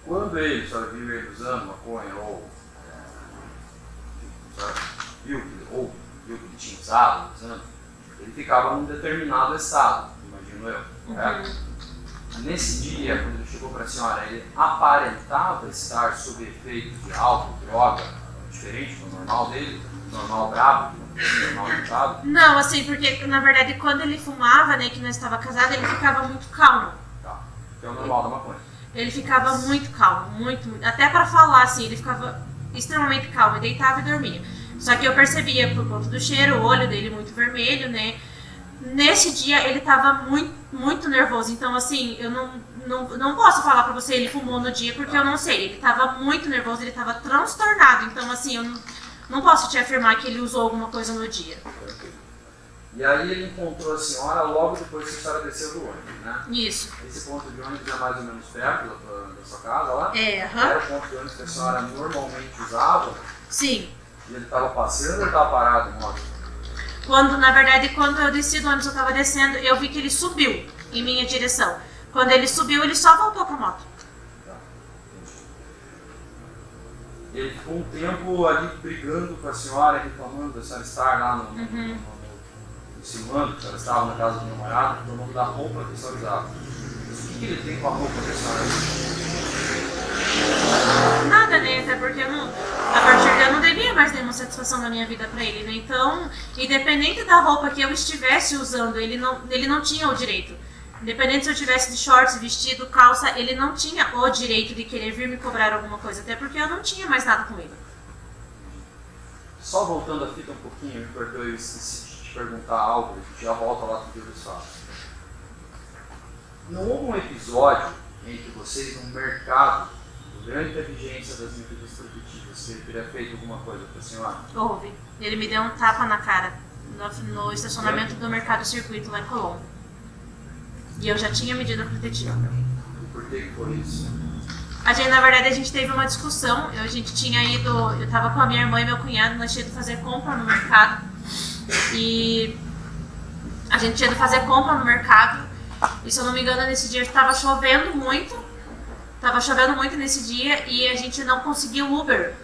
Quando ele, a senhora viu ele usando maconha ou viu que ele tinha usando, ele ficava num determinado estado, imagino eu, correto? Nesse dia, quando ele chegou para a senhora, ele aparentava estar sob efeito de álcool, droga, diferente do normal dele, normal bravo, normal irritado? Não, assim, porque na verdade quando ele fumava, né, que nós estava casado, ele ficava muito calmo. Tá, que é o normal da maconha. Ele ficava muito calmo, muito, até para falar, assim, ele ficava extremamente calmo, deitava e dormia. Só que eu percebia por conta do cheiro, o olho dele muito vermelho, né? Nesse dia ele tava muito, muito nervoso, então assim, eu não posso falar pra você ele fumou no dia, porque eu não sei. Ele tava muito nervoso, ele tava transtornado, então assim, eu não posso te afirmar que ele usou alguma coisa no dia. E aí ele encontrou a senhora logo depois que a senhora desceu do ônibus, né? Isso. Esse ponto de ônibus é mais ou menos perto da sua casa lá? Aham. Era o ponto de ônibus que a senhora normalmente usava? Sim. E ele estava passeando ou estava parado em moto? Na verdade, quando eu desci do ônibus, eu estava descendo, eu vi que ele subiu em minha direção. Quando ele subiu, ele só voltou com a moto. Tá, entendi. Ele ficou um tempo ali brigando com a senhora, reclamando da senhora estar lá insinuando que a senhora estava na casa do namorado, reclamando da roupa que a senhora usava. O que ele tem com a roupa que a senhora usa? Nada, né? Até porque a partir daí eu não devia mais nenhuma satisfação na minha vida pra ele, né? Então, independente da roupa que eu estivesse usando, ele não tinha o direito. Independente se eu tivesse de shorts, vestido, calça, ele não tinha o direito de querer vir me cobrar alguma coisa, até porque eu não tinha mais nada com ele. Só voltando a fita um pouquinho, me perdoe, eu esqueci de te perguntar algo, a gente já volta lá pro dia do sábado. Não houve um episódio entre vocês no mercado, durante a vigência das medidas protetivas, que ele teria feito alguma coisa para a senhora? Houve. Ele me deu um tapa na cara no estacionamento do Mercado Circuito lá em Colombo. E eu já tinha medida protetiva. E por que foi isso? Na verdade, a gente teve uma discussão. A gente tinha ido, eu estava com a minha irmã e meu cunhado, nós tínhamos ido fazer compra no mercado. E a gente tinha ido fazer compra no mercado. E se eu não me engano, nesse dia estava chovendo muito. Tava chovendo muito nesse dia e a gente não conseguiu Uber.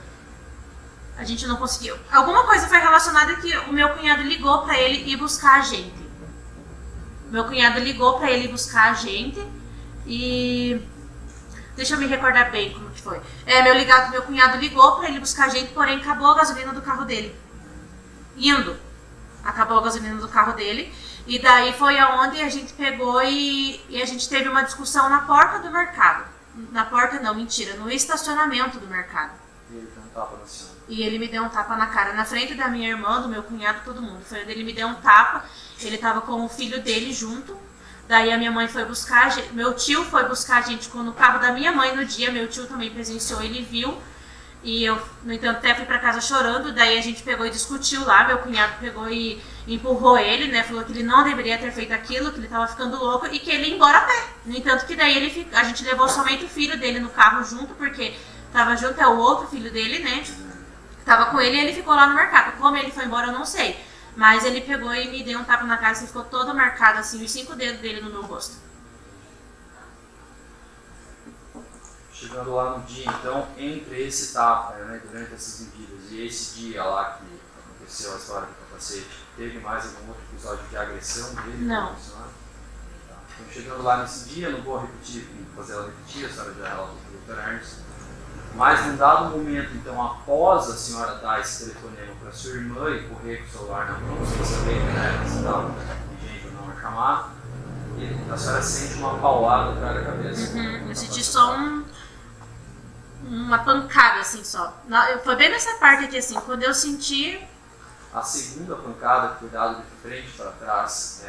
A gente não conseguiu. Alguma coisa foi relacionada que o meu cunhado ligou pra ele ir buscar a gente. Meu cunhado ligou pra ele ir buscar a gente e... Deixa eu me recordar bem como que foi. Meu cunhado ligou pra ele buscar a gente, porém acabou a gasolina do carro dele. Acabou a gasolina do carro dele. E daí foi aonde a gente pegou e a gente teve uma discussão na porta do mercado. Na porta não, mentira, no estacionamento do mercado. E ele deu um tapa na senhora. E ele me deu um tapa na cara, na frente da minha irmã, do meu cunhado, todo mundo. Foi onde ele me deu um tapa, ele tava com o filho dele junto. Daí a minha mãe foi buscar, meu tio foi buscar a gente no carro da minha mãe no dia, meu tio também presenciou, ele viu. E eu, no entanto, até fui pra casa chorando, daí a gente pegou e discutiu lá, meu cunhado pegou e empurrou ele, né, falou que ele não deveria ter feito aquilo, que ele tava ficando louco e que ele ia embora a pé. No entanto, que daí a gente levou somente o filho dele no carro junto, porque tava junto, é o outro filho dele, né, tava com ele e ele ficou lá no mercado. Como ele foi embora, eu não sei, mas ele pegou e me deu um tapa na cara e ficou todo marcado, assim, os 5 dedos dele no meu rosto. Chegando lá no dia, então, entre esse tapa, né, durante essas medidas e esse dia lá que aconteceu a história do capacete, teve mais algum outro episódio de agressão dele? Não. Tá. Então, chegando lá nesse dia, não vou repetir, fazer ela repetir, a senhora já relatou para o Dr. Ernst, mas num dado momento, então, após a senhora dar esse telefonema para sua irmã e correr com o celular na mão, sem saber se estava inteligente ou não a chamar, a senhora sente uma paulada atrás da cabeça. Eu senti só uma pancada, assim, só. Foi bem nessa parte aqui, assim, quando eu senti... A segunda pancada que foi dada de frente para trás,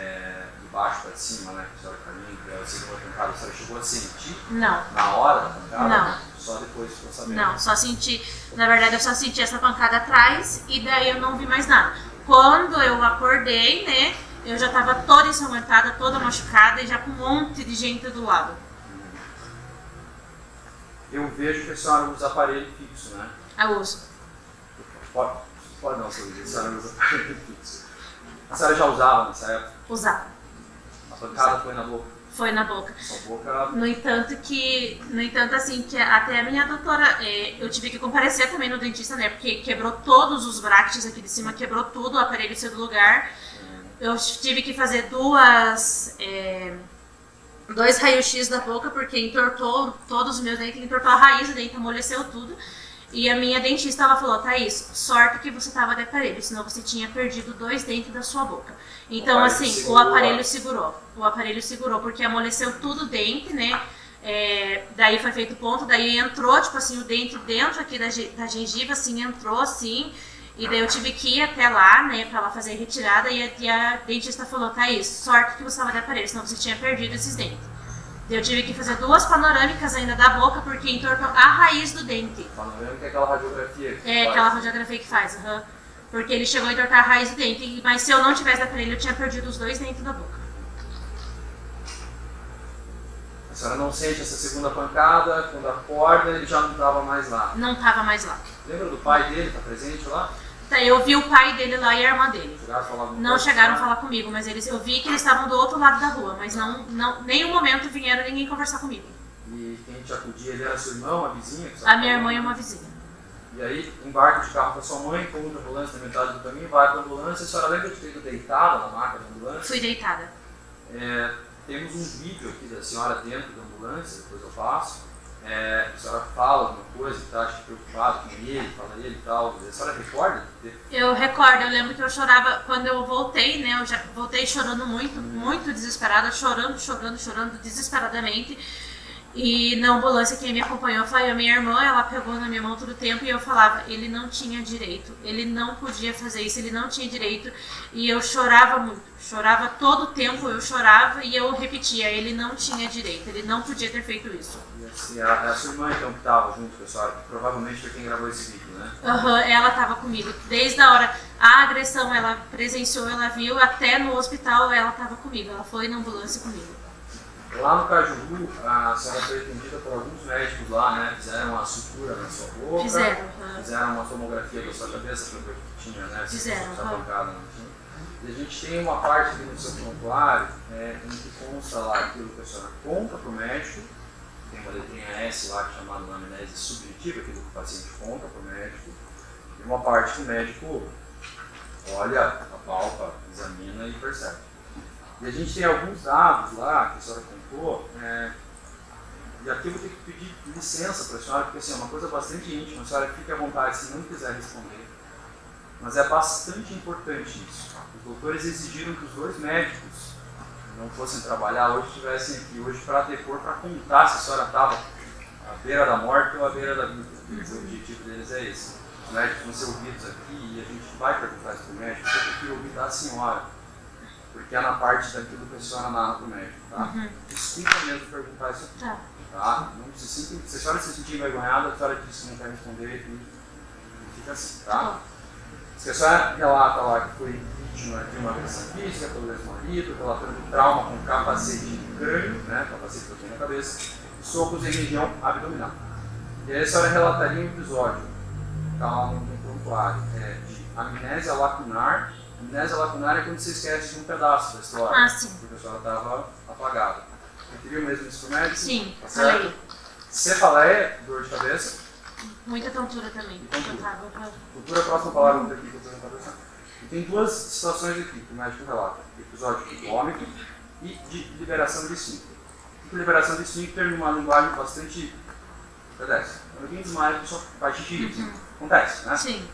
de baixo para cima, né, que a senhora caminha, a segunda pancada, a senhora chegou a sentir? Não. Na hora da pancada? Não. Só depois ficou sabendo? Não, só senti... Na verdade, eu só senti essa pancada atrás e daí eu não vi mais nada. Quando eu acordei, né, eu já estava toda ensanguentada, toda machucada e já com um monte de gente do lado. Eu vejo que a senhora usa aparelho fixo, né? Eu uso. Pode não, senhora, a senhora usa aparelho fixo. A senhora já usava nessa época? Usava. A pancada foi na boca? Foi na boca. Sua boca... No entanto, assim, que até a minha doutora, eu tive que comparecer também no dentista, né? Porque quebrou todos os brackets aqui de cima, quebrou tudo, o aparelho saiu do lugar. Eu tive que fazer dois raios-x da boca, porque entortou todos os meus dentes, entortou a raiz do dente, amoleceu tudo. E a minha dentista, ela falou, Thaís, sorte que você estava de aparelho, senão você tinha perdido 2 dentes da sua boca. Então, assim, o aparelho segurou. O aparelho segurou, porque amoleceu tudo o dente, né? Daí foi feito ponto, daí entrou, tipo assim, o dente dentro aqui da gengiva, assim, entrou, assim. E daí eu tive que ir até lá, né, pra lá fazer a retirada, e a dentista falou, Thaís, sorte que você estava de aparelho, senão você tinha perdido esses dentes. Daí eu tive que fazer 2 panorâmicas ainda da boca, porque entortou a raiz do dente. Panorâmica é aquela radiografia que aquela radiografia que faz, porque ele chegou a entortar a raiz do dente, mas se eu não tivesse de aparelho, eu tinha perdido os 2 dentes da boca. A senhora não sente essa segunda pancada, quando acorda ele já não estava mais lá? Não estava mais lá. Lembra do pai dele, tá presente lá? Eu vi o pai dele lá e a irmã dele. Chegaram a falar não chegaram a falar comigo, mas eu vi que eles estavam do outro lado da rua, mas nenhum momento vieram ninguém conversar comigo. E quem te acudia, ele era seu irmão, uma vizinha? A minha irmã e uma vizinha. E aí, embarca de carro com a sua mãe, contra a ambulância na metade do caminho, vai para a ambulância. A senhora lembra de ter ido deitada na maca da ambulância? Fui deitada. Temos um vídeo aqui da senhora dentro da ambulância, depois eu passo. A senhora fala alguma coisa, está preocupada com ele, fala ele e tal. A senhora recorda? Eu recordo, eu lembro que eu chorava quando eu voltei, né? Eu já voltei chorando muito, muito desesperada, chorando desesperadamente. E na ambulância quem me acompanhou foi a minha irmã, ela pegou na minha mão todo o tempo e eu falava, ele não tinha direito, ele não podia fazer isso, ele não tinha direito. E eu chorava muito, chorava todo o tempo, eu chorava e eu repetia, ele não tinha direito, ele não podia ter feito isso. E assim, a sua irmã então que estava junto com a senhora, que provavelmente foi quem gravou esse vídeo, né? Ela estava comigo, desde a hora, a agressão ela presenciou, ela viu, até no hospital ela estava comigo, ela foi na ambulância comigo. Lá no Cajuru, a senhora foi atendida por alguns médicos lá, né? Fizeram uma sutura na sua boca. Fizeram uma tomografia da sua cabeça para ver o que tinha, né? Fizeram. Essa pancada, não tinha. E a gente tem uma parte aqui no seu prontuário em que consta lá aquilo que a senhora conta para o médico. Tem uma letrinha S lá chamada anamnese subjetiva, aquilo que o paciente conta para o médico. E uma parte que o médico olha, apalpa, examina e percebe. E a gente tem alguns dados lá que a senhora contou, e aqui eu vou ter que pedir licença para a senhora, porque assim, é uma coisa bastante íntima, a senhora fique à vontade se não quiser responder, mas é bastante importante isso. Os doutores exigiram que os 2 médicos não fossem trabalhar hoje, estivessem aqui hoje para depor, para contar se a senhora estava à beira da morte ou à beira da vida. O objetivo deles é esse. Os médicos vão ser ouvidos aqui e a gente vai perguntar isso para o médico, eu prefiro ouvir da senhora, porque é na parte daquilo que a senhora narra para o médico, tá? Desculpa mesmo perguntar isso aqui, tá? Não se sinta, se a senhora se sentir envergonhada, a senhora diz que não quer responder e fica assim, tá? Se a senhora relata lá que foi vítima de uma agressão física pelo ex-marido, relatando trauma com capacete de crânio, né? Capacete que eu tenho na cabeça, socos em região abdominal. E aí a senhora relataria um episódio, tá lá no prontuário, de amnésia lacunar. Amnésia lacunar é quando você esquece de um pedaço da história, porque a senhora estava apagada. Referiu mesmo isso pro médico? Sim, tá falei. Cefaleia, dor de cabeça. Muita tontura também. Tontura é a próxima palavra aqui que eu estou tentando. E tem duas situações aqui que o médico relata: episódio de vômito e de liberação de esfíncter. Liberação de esfíncter numa linguagem bastante pedestre. Quando alguém desmaia, a pessoa faz xixi. Acontece, né? Sim.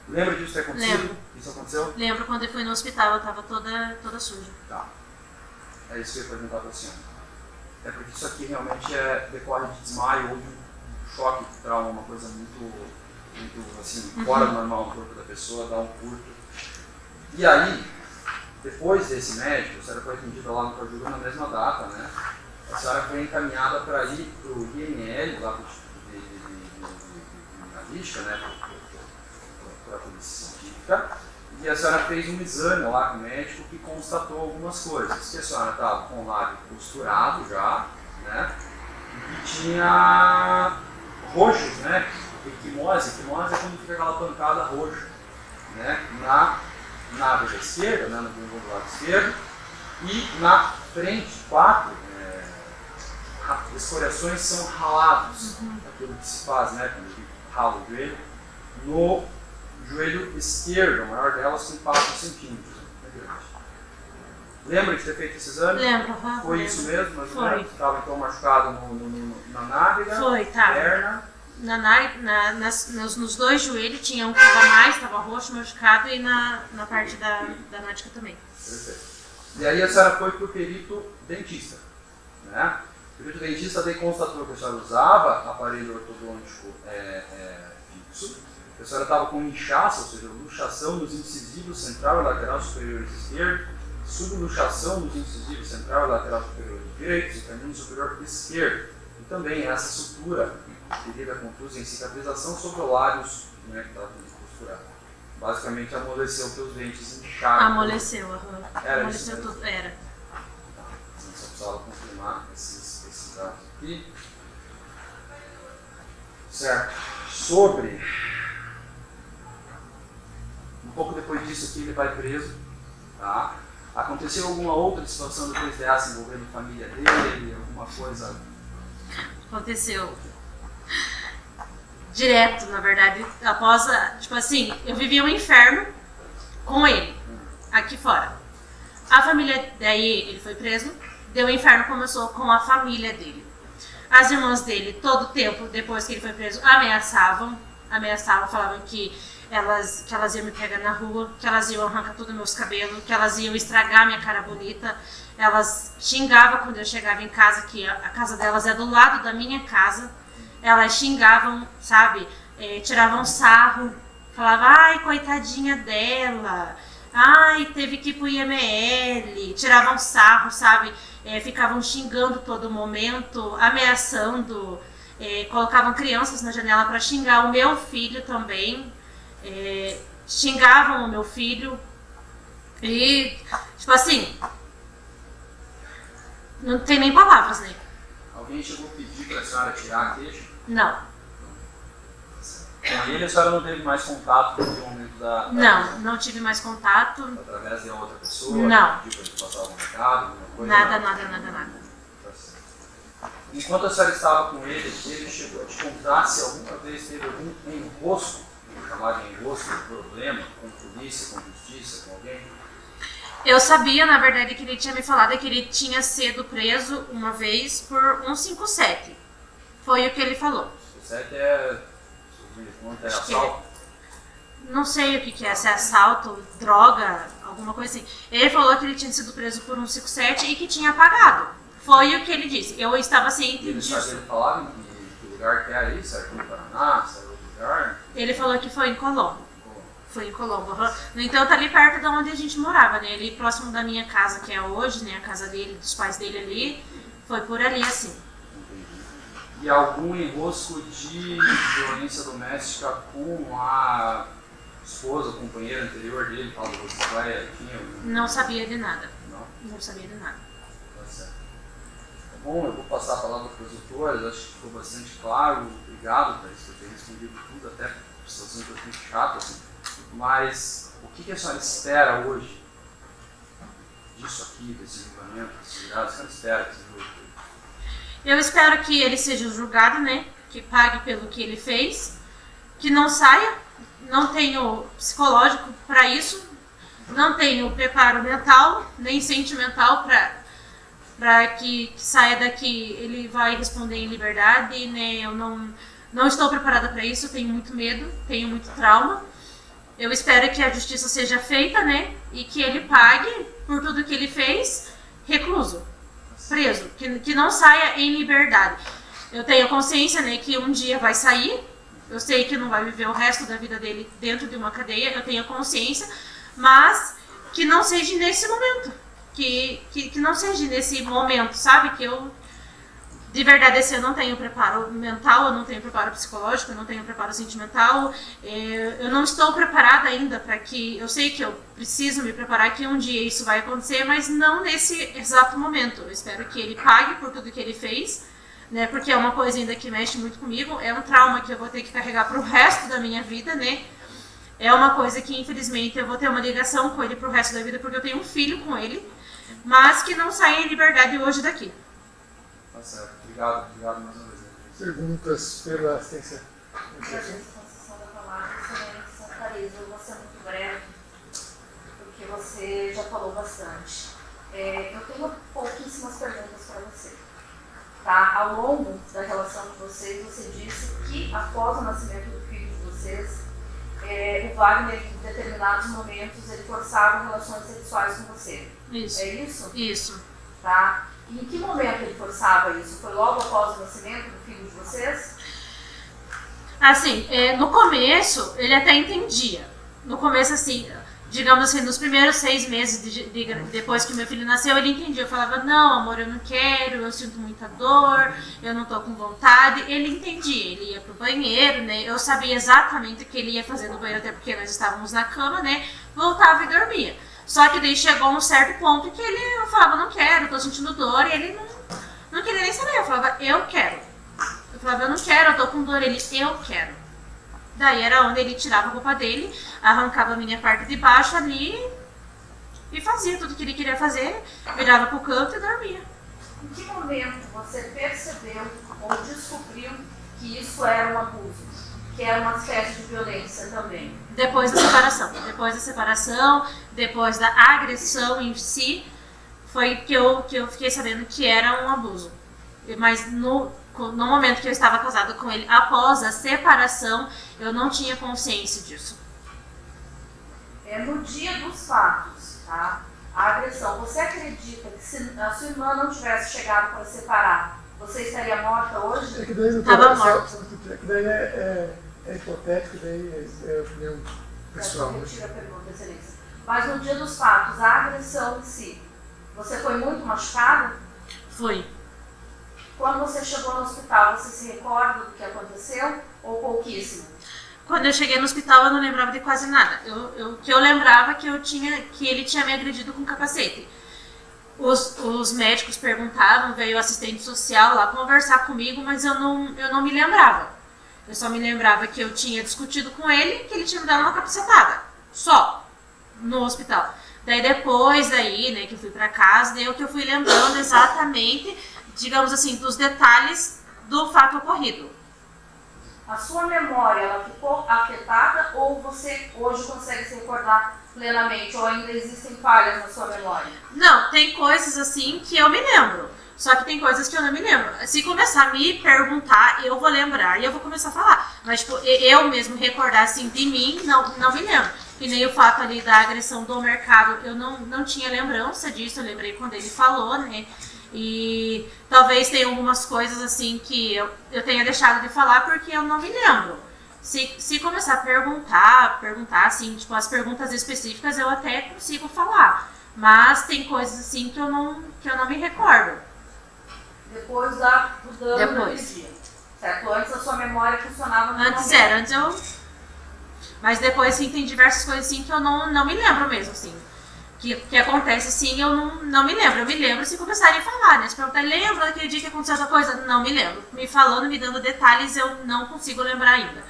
Lembra disso ter acontecido? Lembro. Isso aconteceu? Lembro quando eu fui no hospital, eu estava toda suja. Tá. É isso que eu ia perguntar para a senhora. É porque isso aqui realmente decorre de desmaio ou de um choque, trauma, uma coisa muito assim, fora do normal no corpo da pessoa, dá um curto. E aí, depois desse médico, a senhora foi atendida lá no Caju na mesma data, né? A senhora foi encaminhada para ir para o IML, lá para o Instituto de Criminalística, né? Para a Polícia Científica. E a senhora fez um exame lá com o médico que constatou algumas coisas. Que a senhora estava com o lábio costurado já, né? E que tinha roxos, né? Equimose é quando fica aquela pancada roxa, né? Na nádega esquerda, né? No bumbum do lado esquerdo. E na frente, 4, escoriações são ralados, aquilo que se faz, né? Quando a gente rala o joelho, no joelho esquerdo, a maior delas com 4 centímetros. Lembra de ter feito esse exame? Lembro. Foi lembro. Isso mesmo? Mas foi. Estava então machucado na nádega, foi, tá. perna. Nos dois joelhos tinha um que estava mais, estava roxo, machucado, e na parte da nádega também. Perfeito. E aí a senhora foi para o perito dentista, né? O perito dentista daí constatou que a senhora usava aparelho ortodôntico fixo, que a senhora estava com inchaço, ou seja, luxação nos incisivos central e lateral superiores esquerdo, subluxação nos incisivos central e lateral superior direito e canino superior esquerdo. E também essa sutura, ferida contusa em cicatrização sobre o lábio, né, que estava costurado. Basicamente amoleceu teus dentes inchados. Amoleceu, Era amoleceu isso, tudo, era. Só precisava confirmar esses dados aqui. Certo. Sobre. Um pouco depois disso aqui ele vai preso. Tá? Aconteceu alguma outra situação depois dessa envolvendo a família dele? Alguma coisa? Aconteceu. Direto, na verdade, após, tipo assim, eu vivia um inferno com ele, aqui fora. A família, daí ele foi preso, deu o inferno, começou com a família dele. As irmãs dele, todo tempo, depois que ele foi preso, ameaçavam, falavam que elas iam me pegar na rua, que elas iam arrancar todos os meus cabelos, que elas iam estragar minha cara bonita. Elas xingavam quando eu chegava em casa, que a casa delas é do lado da minha casa. Elas xingavam, sabe, tiravam sarro, falavam, ai, coitadinha dela, ai, teve que ir pro IML, tiravam sarro, sabe, ficavam xingando todo momento, ameaçando, colocavam crianças na janela para xingar o meu filho também, xingavam o meu filho e, tipo assim, não tem nem palavras, né? Alguém chegou a pedir para a senhora tirar a queixa? Não. Com ele a senhora não teve mais contato no momento da Não tive mais contato. Através de outra pessoa? Não. Pediu para ele passar algum recado, alguma coisa? Nada. Enquanto a senhora estava com ele chegou a te contar se alguma vez teve algum enrosco, chamado de enrosco, problema, com polícia, com justiça, com alguém? Eu sabia, na verdade, que ele tinha me falado que ele tinha sido preso uma vez por 157. Foi o que ele falou. 157 é assalto? Não sei o que é, se é assalto, droga, alguma coisa assim. Ele falou que ele tinha sido preso por 157 e que tinha pagado. Foi o que ele disse. Eu estava ciente Ele disso. Ele falava em que lugar que era isso? Era aqui no Paraná? Se era outro lugar? Ele falou que foi em Colombo. Foi em Colombo. No entanto, ali perto de onde a gente morava, né? Ali próximo da minha casa, que é hoje, né? A casa dele, dos pais dele ali. Foi por ali, assim. E algum enrosco de violência doméstica com a esposa, companheira anterior dele, tal da Rosicléia? Não sabia de nada. Não sabia de nada. Tá certo. Tá bom, eu vou passar a palavra para os doutores, acho que ficou bastante claro. Obrigado, Thaís, por ter respondido tudo, até por situação um pouquinho chata, assim. Mas o que a senhora espera hoje disso aqui, desse julgamento, desse julgado? A senhora espera que seja hoje? Eu espero que ele seja julgado, né? Que pague pelo que ele fez, que não saia. Não tenho psicológico para isso, não tenho preparo mental nem sentimental para que saia daqui. Ele vai responder em liberdade, né? Eu não estou preparada para isso, tenho muito medo, tenho muito trauma. Eu espero que a justiça seja feita, né? E que ele pague por tudo que ele fez, recluso. Preso, que não saia em liberdade. Eu tenho consciência, né, que um dia vai sair. Eu sei que não vai viver o resto da vida dele dentro de uma cadeia. Eu tenho consciência, mas que não seja nesse momento. Que não seja nesse momento, sabe? Que eu, de verdade, assim, eu não tenho preparo mental, eu não tenho preparo psicológico, eu não tenho preparo sentimental. Eu não estou preparada ainda para que... Eu sei que eu preciso me preparar, que um dia isso vai acontecer, mas não nesse exato momento. Eu espero que ele pague por tudo que ele fez, né? Porque é uma coisa ainda que mexe muito comigo, é um trauma que eu vou ter que carregar pro resto da minha vida, né? É uma coisa que, infelizmente, eu vou ter uma ligação com ele pro resto da vida, porque eu tenho um filho com ele, mas que não saia em liberdade hoje daqui. Tá certo. Obrigado mais uma vez. Perguntas pela assistência. Agradeço a concessão da palavra, excelência Thaís. Eu vou ser muito breve, porque você já falou bastante. Eu tenho pouquíssimas perguntas para você. Tá? Ao longo da relação de vocês, você disse que após o nascimento do filho de vocês, o Wagner, em determinados momentos, ele forçava relações sexuais com você. Isso. É isso? Isso. Tá? E em que momento ele forçava isso? Foi logo após o nascimento do filho de vocês? Assim, no começo, ele até entendia. No começo, assim, digamos assim, nos primeiros 6 meses depois que meu filho nasceu, ele entendia. Eu falava, não, amor, eu não quero, eu sinto muita dor, eu não tô com vontade. Ele entendia, ele ia pro banheiro, né? Eu sabia exatamente o que ele ia fazer no banheiro, até porque nós estávamos na cama, né? Voltava e dormia. Só que daí chegou um certo ponto que eu falava, não quero, tô sentindo dor, e ele não queria nem saber. Eu falava, eu quero. Eu falava, eu não quero, eu tô com dor. Ele, eu quero. Daí era onde ele tirava a roupa dele, arrancava a minha parte de baixo ali e fazia tudo que ele queria fazer, virava pro canto e dormia. Em que momento você percebeu ou descobriu que isso era um abuso, que era uma espécie de violência também? Depois da separação, depois da agressão em si, foi que eu fiquei sabendo que era um abuso. Mas no momento que eu estava casada com ele, após a separação, eu não tinha consciência disso. No dia dos fatos, tá? A agressão, você acredita que se a sua irmã não tivesse chegado para separar, você estaria morta hoje? É que daí, Estava morta. É que daí é hipotético, daí é opinião pessoal. Eu retiro a pergunta, excelência. Mas no dia dos fatos, a agressão em si, você foi muito machucada? Foi. Quando você chegou no hospital, você se recorda do que aconteceu ou pouquíssimo? Quando eu cheguei no hospital, eu não lembrava de quase nada. O que eu lembrava é que ele tinha me agredido com capacete. Os médicos perguntavam, veio o assistente social lá conversar comigo, mas eu não me lembrava. Eu só me lembrava que eu tinha discutido com ele, que ele tinha me dado uma capacetada. Só. No hospital. Daí depois, né, que eu fui pra casa, daí que eu fui lembrando exatamente, digamos assim, dos detalhes do fato ocorrido. A sua memória, ela ficou afetada ou você hoje consegue se recordar plenamente? Ou ainda existem falhas na sua memória? Não, tem coisas assim que eu me lembro. Só que tem coisas que eu não me lembro. Se começar a me perguntar, eu vou lembrar e eu vou começar a falar. Mas, tipo, eu mesmo recordar assim de mim, não me lembro. E nem o fato ali da agressão do mercado, eu não tinha lembrança disso. Eu lembrei quando ele falou, né? E talvez tenha algumas coisas assim que eu tenha deixado de falar porque eu não me lembro. Se começar a perguntar assim, tipo, as perguntas específicas eu até consigo falar. Mas tem coisas assim que eu não me recordo. Depois do dano naquele dia. Certo? Antes a sua memória funcionava normalmente. Antes eu... Mas depois sim, tem diversas coisas assim que eu não me lembro mesmo, assim. Que acontece assim, eu não me lembro. Eu me lembro se começarem a falar, né? Se perguntar, lembra daquele dia que aconteceu essa coisa? Não me lembro. Me falando, me dando detalhes, eu não consigo lembrar ainda.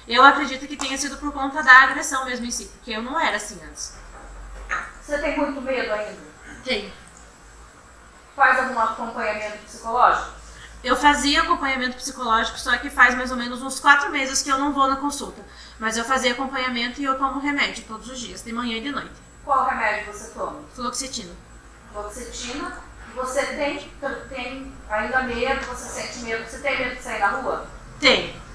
Eu acredito que tenha sido por conta da agressão mesmo em si, porque eu não era assim antes. Você tem muito medo ainda? Tenho. Faz algum acompanhamento psicológico? Eu fazia acompanhamento psicológico, só que faz mais ou menos uns 4 meses que eu não vou na consulta. Mas eu fazia acompanhamento e eu tomo remédio todos os dias, de manhã e de noite. Qual remédio você toma? Fluoxetina. Fluoxetina. Você tem ainda medo, você sente medo, você tem medo de sair na rua? Tenho.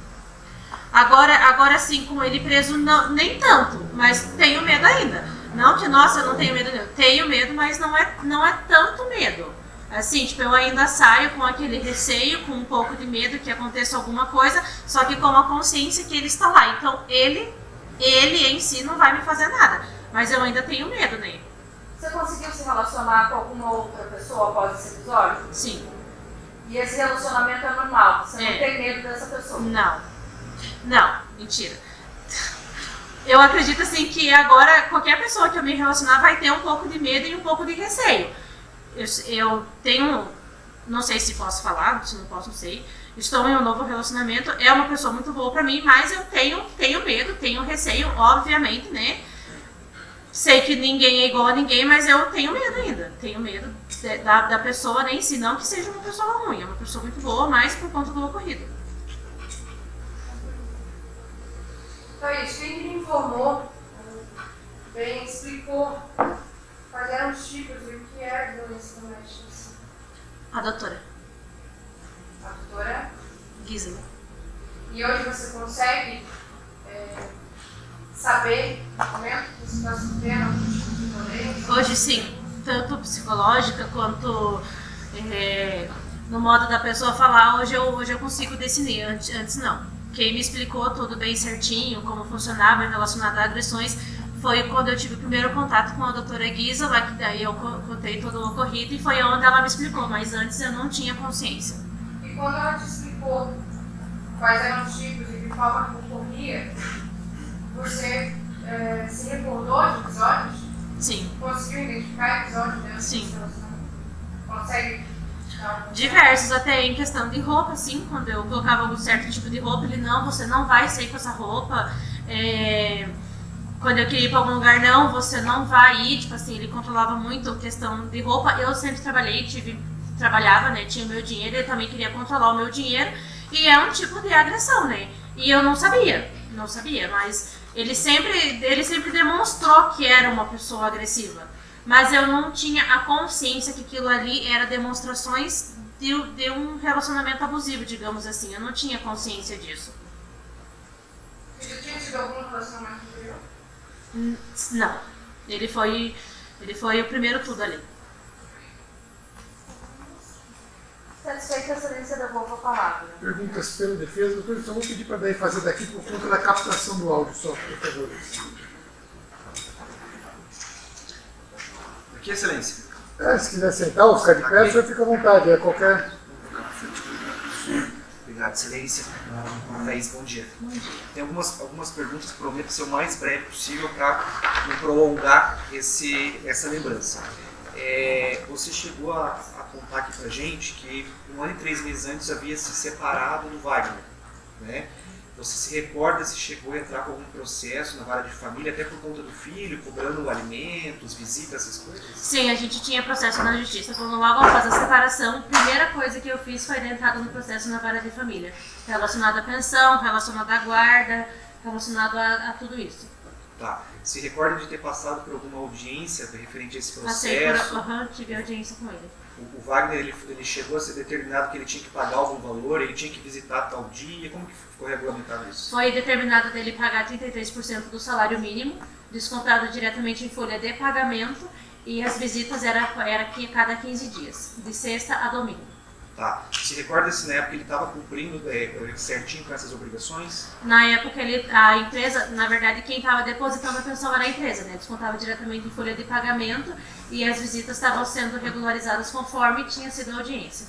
Agora sim, com ele preso, não, nem tanto, mas tenho medo ainda. Não que, nossa, eu não tenho medo, não. Tenho medo, mas não é tanto medo. Assim, tipo, eu ainda saio com aquele receio, com um pouco de medo que aconteça alguma coisa, só que com a consciência que ele está lá. Então, ele em si não vai me fazer nada, mas eu ainda tenho medo nele. Você conseguiu se relacionar com alguma outra pessoa após esse episódio? Sim. E esse relacionamento é normal? Você não tem medo dessa pessoa? Não, mentira. Eu acredito assim que agora qualquer pessoa que eu me relacionar vai ter um pouco de medo e um pouco de receio. Eu tenho, não sei se posso falar, se não posso, não sei. Estou em um novo relacionamento, é uma pessoa muito boa pra mim, mas eu tenho medo, tenho receio, obviamente, né? Sei que ninguém é igual a ninguém, mas eu tenho medo ainda. Tenho medo da pessoa nem si, não que seja uma pessoa ruim, é uma pessoa muito boa, mas por conta do ocorrido. Thaís, quem me informou, bem explicou quais eram os tipos e o que é violência doméstica? A doutora A doutora Gisela. E hoje você consegue saber no momento que você está sofrendo algum tipo de violência? Hoje sim, tanto psicológica quanto no modo da pessoa falar, hoje eu consigo definir, antes não. Quem me explicou tudo bem certinho, como funcionava relacionado a agressões, foi quando eu tive o primeiro contato com a doutora Gisela, que daí eu contei todo o ocorrido e foi onde ela me explicou, mas antes eu não tinha consciência. E quando ela te explicou quais eram os tipos e de que forma que ocorria, você se recordou de episódios? Sim. Conseguiu identificar episódios dentro Sim. do relacionamento? Consegue? Diversos, até em questão de roupa, assim, quando eu colocava algum certo tipo de roupa, ele, não, você não vai sair com essa roupa. Quando eu queria ir para algum lugar, não, você não vai ir, tipo assim, ele controlava muito a questão de roupa. Eu sempre trabalhava, né, tinha o meu dinheiro, ele também queria controlar o meu dinheiro, e é um tipo de agressão, né, e eu não sabia, mas ele sempre demonstrou que era uma pessoa agressiva, mas eu não tinha a consciência que aquilo ali era demonstrações de um relacionamento abusivo, digamos assim, eu não tinha consciência disso. Você já tinha tido algum relacionamento anterior? Não, ele foi o primeiro tudo ali. Satisfeita, excelência, devolvo a palavra. Perguntas pela defesa, doutor, só vou pedir para daí fazer daqui por conta da captação do áudio só, por favor. Aqui, excelência. Se quiser sentar ou ficar de pé, o senhor fica à vontade, qualquer... Obrigado, excelência. Thaís, bom dia. Tem algumas perguntas, prometo ser o mais breve possível para não prolongar essa lembrança. Você chegou a contar aqui pra gente que 1 ano e 3 meses antes havia se separado do Wagner, né? Você se recorda se chegou a entrar com algum processo na vara de família, até por conta do filho, cobrando alimentos, visitas, essas coisas? Sim, a gente tinha processo na justiça. Quando logo após a separação, a primeira coisa que eu fiz foi dar entrada no processo na vara de família. Relacionado à pensão, relacionado à guarda, relacionado a tudo isso. Tá. Se recorda de ter passado por alguma audiência referente a esse processo? Passei tive audiência com ele. O Wagner, ele chegou a ser determinado que ele tinha que pagar algum valor, ele tinha que visitar tal dia, como que ficou regulamentado isso? Foi determinado dele pagar 33% do salário mínimo, descontado diretamente em folha de pagamento, e as visitas era cada 15 dias, de sexta a domingo. Tá. Se recorda se na época ele estava cumprindo certinho com essas obrigações? Na época a empresa, na verdade quem estava depositando a pensão era a empresa, né? Descontava diretamente em folha de pagamento e as visitas estavam sendo regularizadas conforme tinha sido a audiência.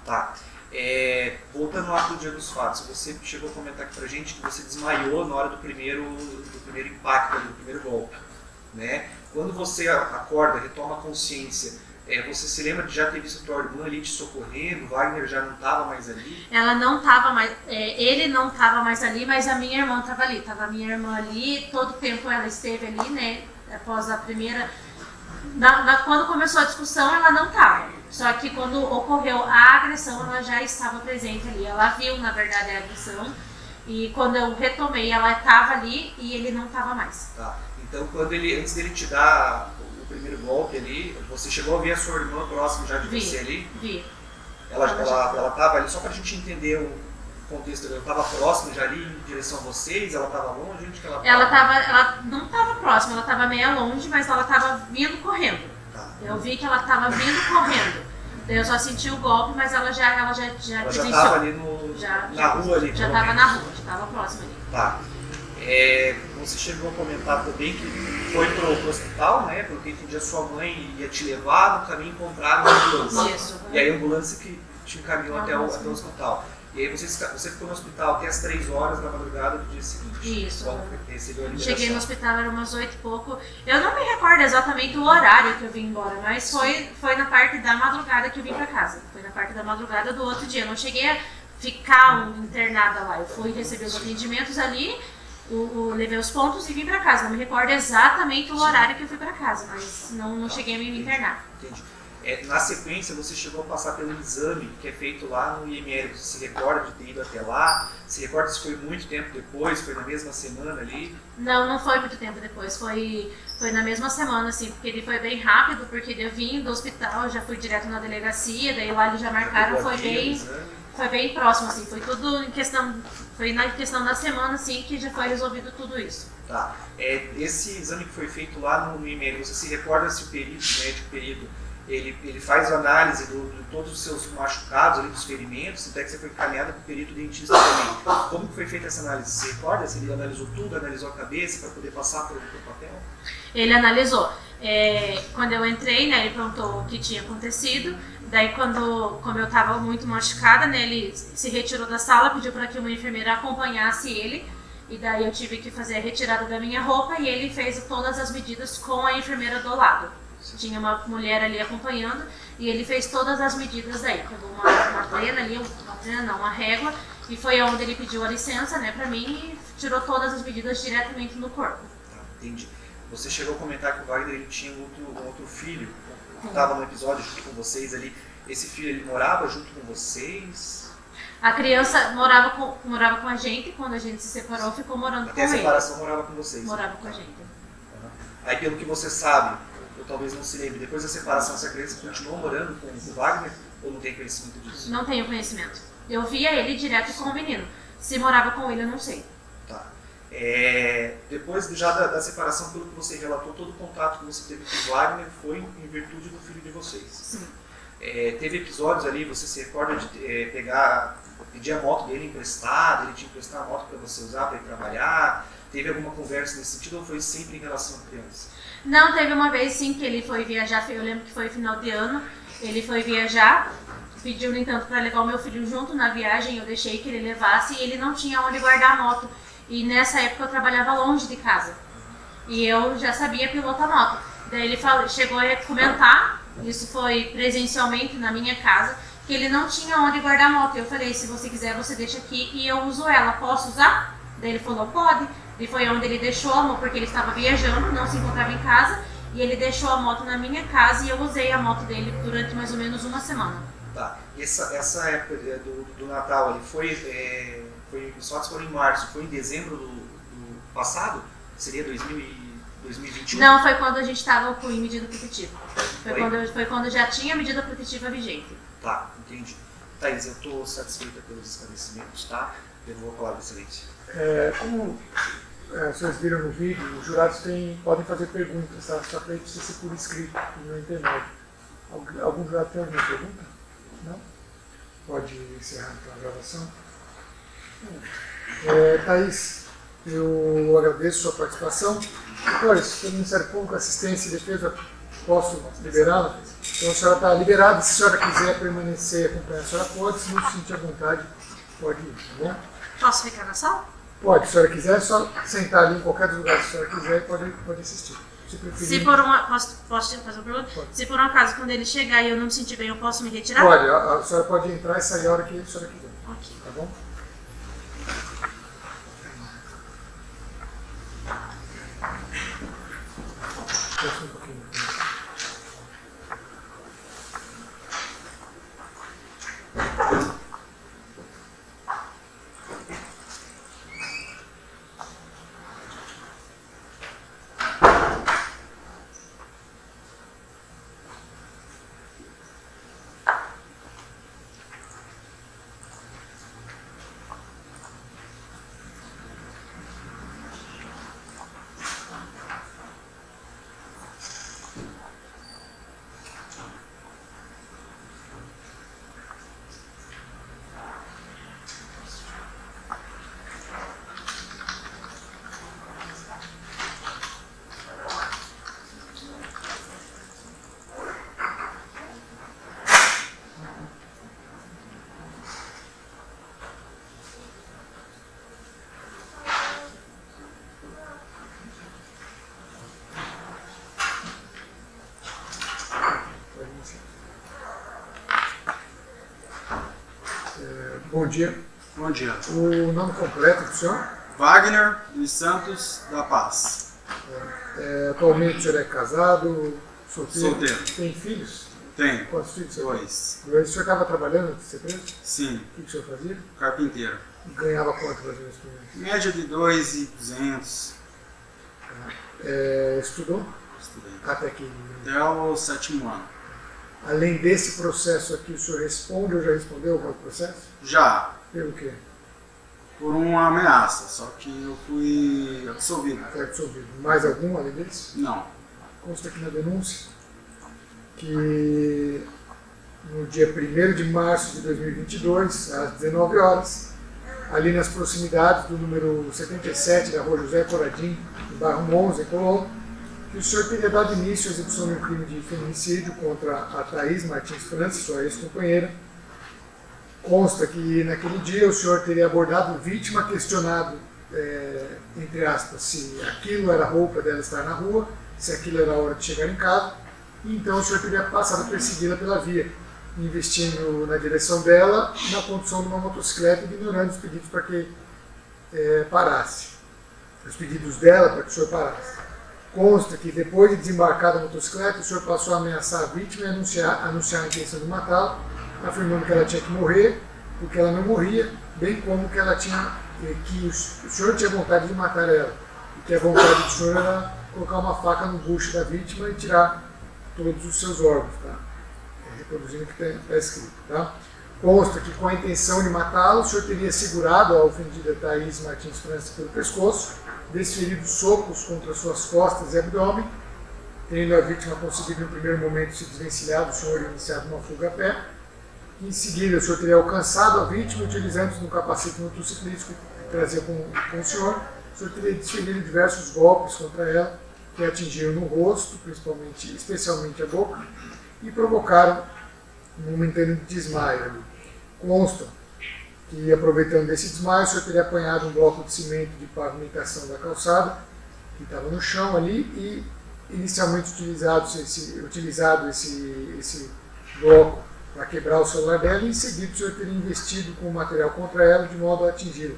Tá. Voltando lá para o dia dos fatos, você chegou a comentar aqui pra gente que você desmaiou na hora do primeiro impacto, do primeiro golpe, né? Quando você acorda, retoma a consciência, você se lembra de já ter visto a tua irmã ali te socorrendo, Wagner já não estava mais ali? Ela não estava mais, ele não estava mais ali, mas a minha irmã estava ali. Estava a minha irmã ali, todo o tempo ela esteve ali, né? Após a primeira... quando começou a discussão, ela não estava. Só que quando ocorreu a agressão, ela já estava presente ali. Ela viu, na verdade, a agressão. E quando eu retomei, ela estava ali e ele não estava mais. Tá. Então, antes dele te dar o primeiro golpe ali, você chegou a ver a sua irmã próxima já de você ali? Vi. Ela estava ali, só para a gente entender o contexto, ela estava próxima já ali em direção a vocês? Ela estava longe? Onde que ela estava? Ela não estava próxima, ela estava meio longe, mas ela estava vindo correndo. Tá. Eu vi que ela estava vindo correndo. Daí eu só senti o golpe, mas ela já estava ali na rua ali? Já estava na rua, já estava próxima ali. Tá. Você chegou a comentar também que foi pro hospital, né? Porque entendi a sua mãe ia te levar, no caminho encontraram a ambulância. Isso. E aí a ambulância que te encaminhou até o hospital. E aí você ficou no hospital até as 3 horas da madrugada do dia seguinte. Isso. Recebeu a liberação. Cheguei no hospital, era umas 8 e pouco. Eu não me recordo exatamente o horário que eu vim embora, mas foi na parte da madrugada que eu vim pra casa. Foi na parte da madrugada do outro dia. Eu não cheguei a ficar internada lá. Eu fui receber os atendimentos ali, levei os pontos e vim pra casa. Não me recordo exatamente o horário que eu fui pra casa, mas não cheguei a me internar. Entendi. Na sequência, você chegou a passar pelo exame que é feito lá no IML. Você se recorda de ter ido até lá? Se recorda se foi muito tempo depois? Foi na mesma semana ali? Não foi muito tempo depois. Foi na mesma semana, assim, porque ele foi bem rápido, porque eu vim do hospital, já fui direto na delegacia, daí lá eles já marcaram, foi bem próximo, assim, foi tudo foi na questão da semana, assim, que já foi resolvido tudo isso. Tá. Esse exame que foi feito lá no IML, você se recorda se o médico ele faz a análise de todos os seus machucados, ali, dos ferimentos, até que você foi encaminhado para o perito dentista também. Como que foi feita essa análise? Você recorda se ele analisou tudo, analisou a cabeça para poder passar pelo papel? Ele analisou. Quando eu entrei, né, ele perguntou o que tinha acontecido. Daí, como eu estava muito machucada, né, ele se retirou da sala, pediu para que uma enfermeira acompanhasse ele. E daí eu tive que fazer a retirada da minha roupa e ele fez todas as medidas com a enfermeira do lado. Tinha uma mulher ali acompanhando e ele fez todas as medidas daí. Pegou uma régua e foi onde ele pediu a licença, né, pra mim e tirou todas as medidas diretamente no corpo. Tá, entendi. Você chegou a comentar que o Wagner ele tinha um outro filho que estava no episódio junto com vocês ali. Esse filho ele morava junto com vocês? A criança morava com a gente, quando a gente se separou, ficou morando com ele. Até a separação morava com vocês? Morava com a gente. Aí pelo que você sabe, ou talvez não se lembre, depois da separação, essa criança continuou morando com o Wagner ou não tem conhecimento disso? Não tenho conhecimento. Eu via ele direto com o menino. Se morava com ele, eu não sei. Tá. Depois já da separação, pelo que você relatou, todo o contato que você teve com o Wagner foi em virtude do filho de vocês. Sim. Teve episódios ali, você se recorda de pedir a moto dele emprestada, ele te emprestar a moto para você usar para ir trabalhar? Teve alguma conversa nesse sentido ou foi sempre em relação à criança? Não, teve uma vez sim que ele foi viajar, eu lembro que foi final de ano, ele foi viajar, pediu no entanto para levar o meu filho junto na viagem, eu deixei que ele levasse e ele não tinha onde guardar a moto. E nessa época eu trabalhava longe de casa e eu já sabia pilotar moto. Daí ele chegou a comentar, isso foi presencialmente na minha casa, que ele não tinha onde guardar a moto. Eu falei, se você quiser você deixa aqui e eu uso ela, posso usar? Daí ele falou, pode. E foi onde ele deixou a moto, porque ele estava viajando, não se encontrava em casa, e ele deixou a moto na minha casa e eu usei a moto dele durante mais ou menos uma semana. Tá. E essa época do Natal ali os fatos foram em março, foi em dezembro do passado? Seria 2021? Não, foi quando a gente estava com medida protetiva. Foi quando já tinha medida protetiva vigente. Tá, entendi. Thaís, eu estou satisfeita pelos esclarecimentos, tá? Eu vou falar, excelência. Como vocês viram no vídeo, os jurados podem fazer perguntas, tá? Só que aí precisa ser por escrito, no internet. Algum jurado tem alguma pergunta? Não? Pode encerrar então a gravação. Thaís, eu agradeço a sua participação. Depois, o Ministério Público, Assistência e Defesa, posso liberá-la? Então a senhora está liberada, se a senhora quiser permanecer e acompanhar, a senhora pode, se não se sentir à vontade, pode ir, tá bom? Posso ficar na sala? Pode, se a senhora quiser, é só sentar ali em qualquer lugar, se a senhora quiser, pode assistir. Se preferir. Posso te fazer uma pergunta? Pode. Se por um acaso, quando ele chegar e eu não me sentir bem, eu posso me retirar? Pode, a senhora pode entrar e sair a hora que a senhora quiser. Ok. Tá bom? Desce um pouquinho. Bom dia. Bom dia. O nome completo do senhor? Wagner dos Santos da Paz. Atualmente o senhor é casado, solteiro? Solteiro. Tem filhos? Tenho. Quantos filhos você tem? 2. O senhor estava trabalhando antes de ser preso? Sim. O que o senhor fazia? Carpinteiro. Ganhava quanto fazendo esse primeiro? Média de 2.200. Estudou? Estudei. Até que. Até o 7º ano. Além desse processo aqui, o senhor responde ou já respondeu algum processo? Já. Pelo quê? Por uma ameaça. Só que eu fui absolvido. Foi absolvido. Mais algum além desse? Não. Consta aqui na denúncia que no dia 1º de março de 2022, às 19 horas, ali nas proximidades do número 77 da rua José Coradim, no bairro Monza, em Colombo, que o senhor teria dado início à execução de um crime de feminicídio contra a Thaís Martins França, sua ex-companheira. Consta que naquele dia o senhor teria abordado a vítima, questionado, entre aspas, se aquilo era a roupa dela estar na rua, se aquilo era a hora de chegar em casa, e então o senhor teria passado a persegui-la pela via, investindo na direção dela, na condução de uma motocicleta, ignorando os pedidos para que parasse. Os pedidos dela para que o senhor parasse. Consta que depois de desembarcar da motocicleta, o senhor passou a ameaçar a vítima e anunciar a intenção de matá-la, afirmando que ela tinha que morrer, porque ela não morria, bem como que ela tinha, que o senhor tinha vontade de matar ela, e que a vontade do senhor era colocar uma faca no bucho da vítima e tirar todos os seus órgãos, tá? Reproduzindo o que está escrito, tá? Consta que com a intenção de matá-lo, o senhor teria segurado a ofendida Thaís Martins França pelo pescoço, desferido socos contra suas costas e abdômen, tendo a vítima conseguido no primeiro momento se desvencilhar do senhor e iniciado uma fuga a pé. Em seguida, o senhor teria alcançado a vítima utilizando-se no capacete motociclístico que trazia com o senhor teria desferido diversos golpes contra ela, que atingiram no rosto, especialmente a boca, e provocaram um momentâneo desmaio ali. Consta que, aproveitando desse desmaio, o senhor teria apanhado um bloco de cimento de pavimentação da calçada, que estava no chão ali, e inicialmente utilizado esse bloco para quebrar o celular dela, e em seguida o senhor teria investido com o material contra ela de modo a atingi-la,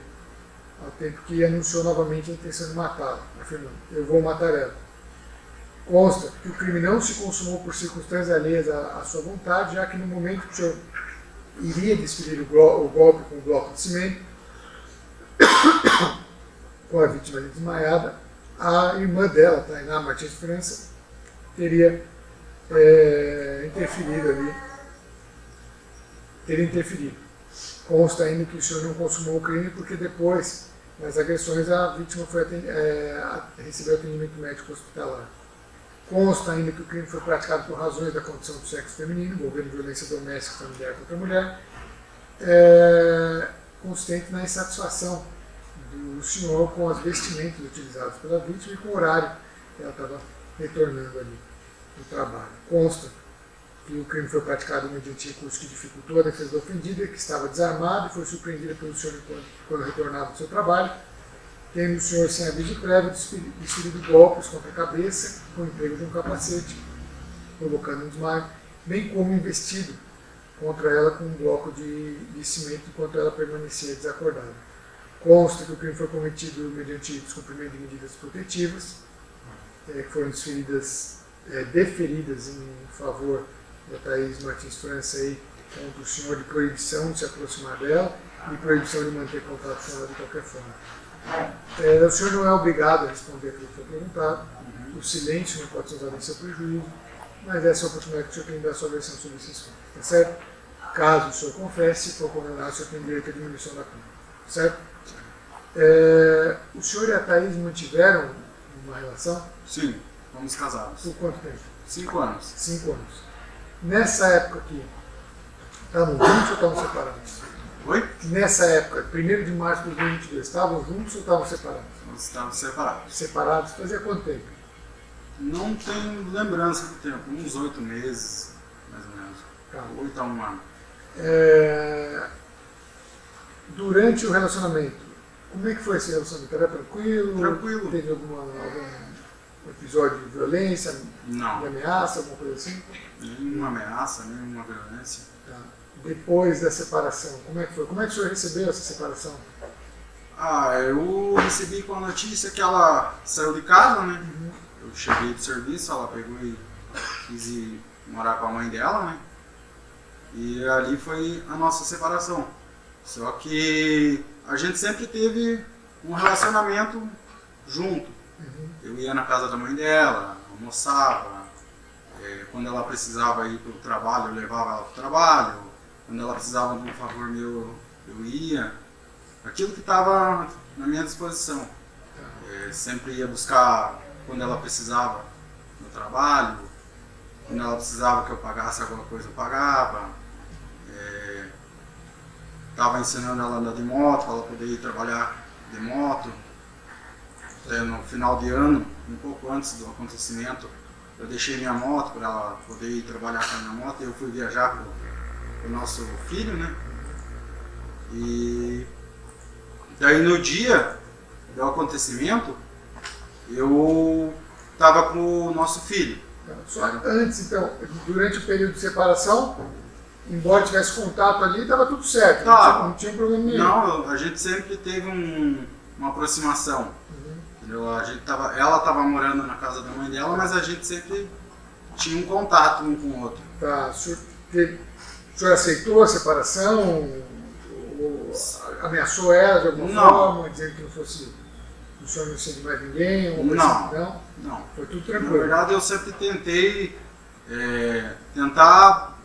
ao tempo que anunciou novamente a intenção de matá-la, afirmando: eu vou matar ela. Consta que o crime não se consumou por circunstâncias alheias à sua vontade, já que no momento que o senhor iria desferir o golpe com o bloco de cimento, com a vítima ali desmaiada, a irmã dela, Tainá Martins França, teria interferido. Consta ainda que o senhor não consumou o crime porque depois Nas agressões, a vítima recebeu atendimento médico hospitalar. Consta ainda que o crime foi praticado por razões da condição do sexo feminino, envolvendo violência doméstica e familiar contra a mulher, consistente na insatisfação do senhor com as vestimentas utilizadas pela vítima e com o horário que ela estava retornando ali do trabalho. Consta que o crime foi praticado mediante recurso que dificultou a defesa da ofendida, que estava desarmada e foi surpreendida pelo senhor quando retornava do seu trabalho, tendo o senhor, sem aviso prévio, desferido golpes contra a cabeça, com o emprego de um capacete, provocando um desmaio, bem como investido contra ela com um bloco de cimento enquanto ela permanecia desacordada. Consta que o crime foi cometido mediante descumprimento de medidas protetivas, que foram deferidas em favor da Thaís Martins França aí, contra o senhor, de proibição de se aproximar dela e proibição de manter contato com ela de qualquer forma. O senhor não é obrigado a responder aquilo que foi perguntado, o silêncio não pode ser usado em seu prejuízo, mas essa é a oportunidade que o senhor tem de dar a sua versão sobre esse assunto, tá certo? Caso o senhor confesse, se for condenado, o senhor tem direito à diminuição da pena, certo? O senhor e a Thaís mantiveram uma relação? Sim, fomos casados. Por quanto tempo? 5 anos. 5 anos. Nessa época aqui, estavam juntos ou estavam separados? Oi? Nessa época, 1º de março de 2022, estavam juntos ou estavam separados? Nós estávamos separados. Separados, fazia quanto tempo? Não tenho lembrança do tempo, uns 8 meses, mais ou menos. Tá. 8 a 1 ano. Durante o relacionamento, como é que foi esse relacionamento? Era tranquilo? Tranquilo. Teve algum episódio de violência, Não. de ameaça, alguma coisa assim? Nenhuma ameaça, nenhuma violência. Tá. Depois da separação, como é que foi? Como é que o senhor recebeu essa separação? Eu recebi com a notícia que ela saiu de casa, né? Eu cheguei do serviço, ela pegou e quis ir morar com a mãe dela, né? E ali foi a nossa separação. Só que a gente sempre teve um relacionamento junto. Eu ia na casa da mãe dela, almoçava. Quando ela precisava ir para o trabalho, eu levava ela para o trabalho. Quando ela precisava de um favor meu, eu ia. Aquilo que estava na minha disposição. Sempre ia buscar quando ela precisava no trabalho. Quando ela precisava que eu pagasse alguma coisa, eu pagava. Estava ensinando ela a andar de moto, para ela poder ir trabalhar de moto. No final de ano, um pouco antes do acontecimento, eu deixei minha moto para ela poder ir trabalhar com a minha moto e eu fui viajar com o nosso filho, né? E daí no dia do acontecimento, eu estava com o nosso filho. Só antes, então, durante o período de separação, embora tivesse contato ali, estava tudo certo, não tinha problema nenhum. Não, a gente sempre teve uma aproximação. Ela estava morando na casa da mãe dela, mas a gente sempre tinha um contato um com o outro. Tá, o senhor aceitou a separação? Ou ameaçou ela de alguma forma, dizendo que não fosse o senhor não ser de mais ninguém? Não. Foi tudo tranquilo. Na verdade, eu sempre tentei tentar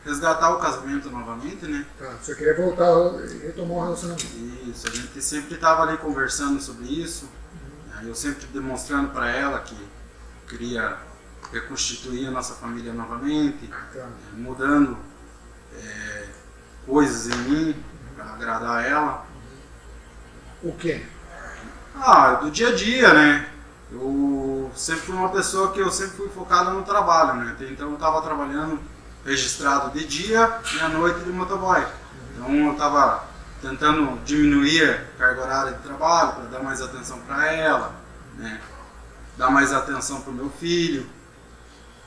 resgatar o casamento novamente, né? Tá, o senhor queria voltar e retomar o relacionamento. Isso, a gente sempre estava ali conversando sobre isso. Eu sempre demonstrando para ela que queria reconstituir a nossa família novamente, mudando coisas em mim para agradar ela. O quê? Do dia a dia, né? Eu sempre fui uma pessoa que eu sempre fui focada no trabalho, né? Então eu estava trabalhando registrado de dia e à noite de motoboy. Então eu estava tentando diminuir a carga horária de trabalho para dar mais atenção para ela, né? Dar mais atenção para o meu filho,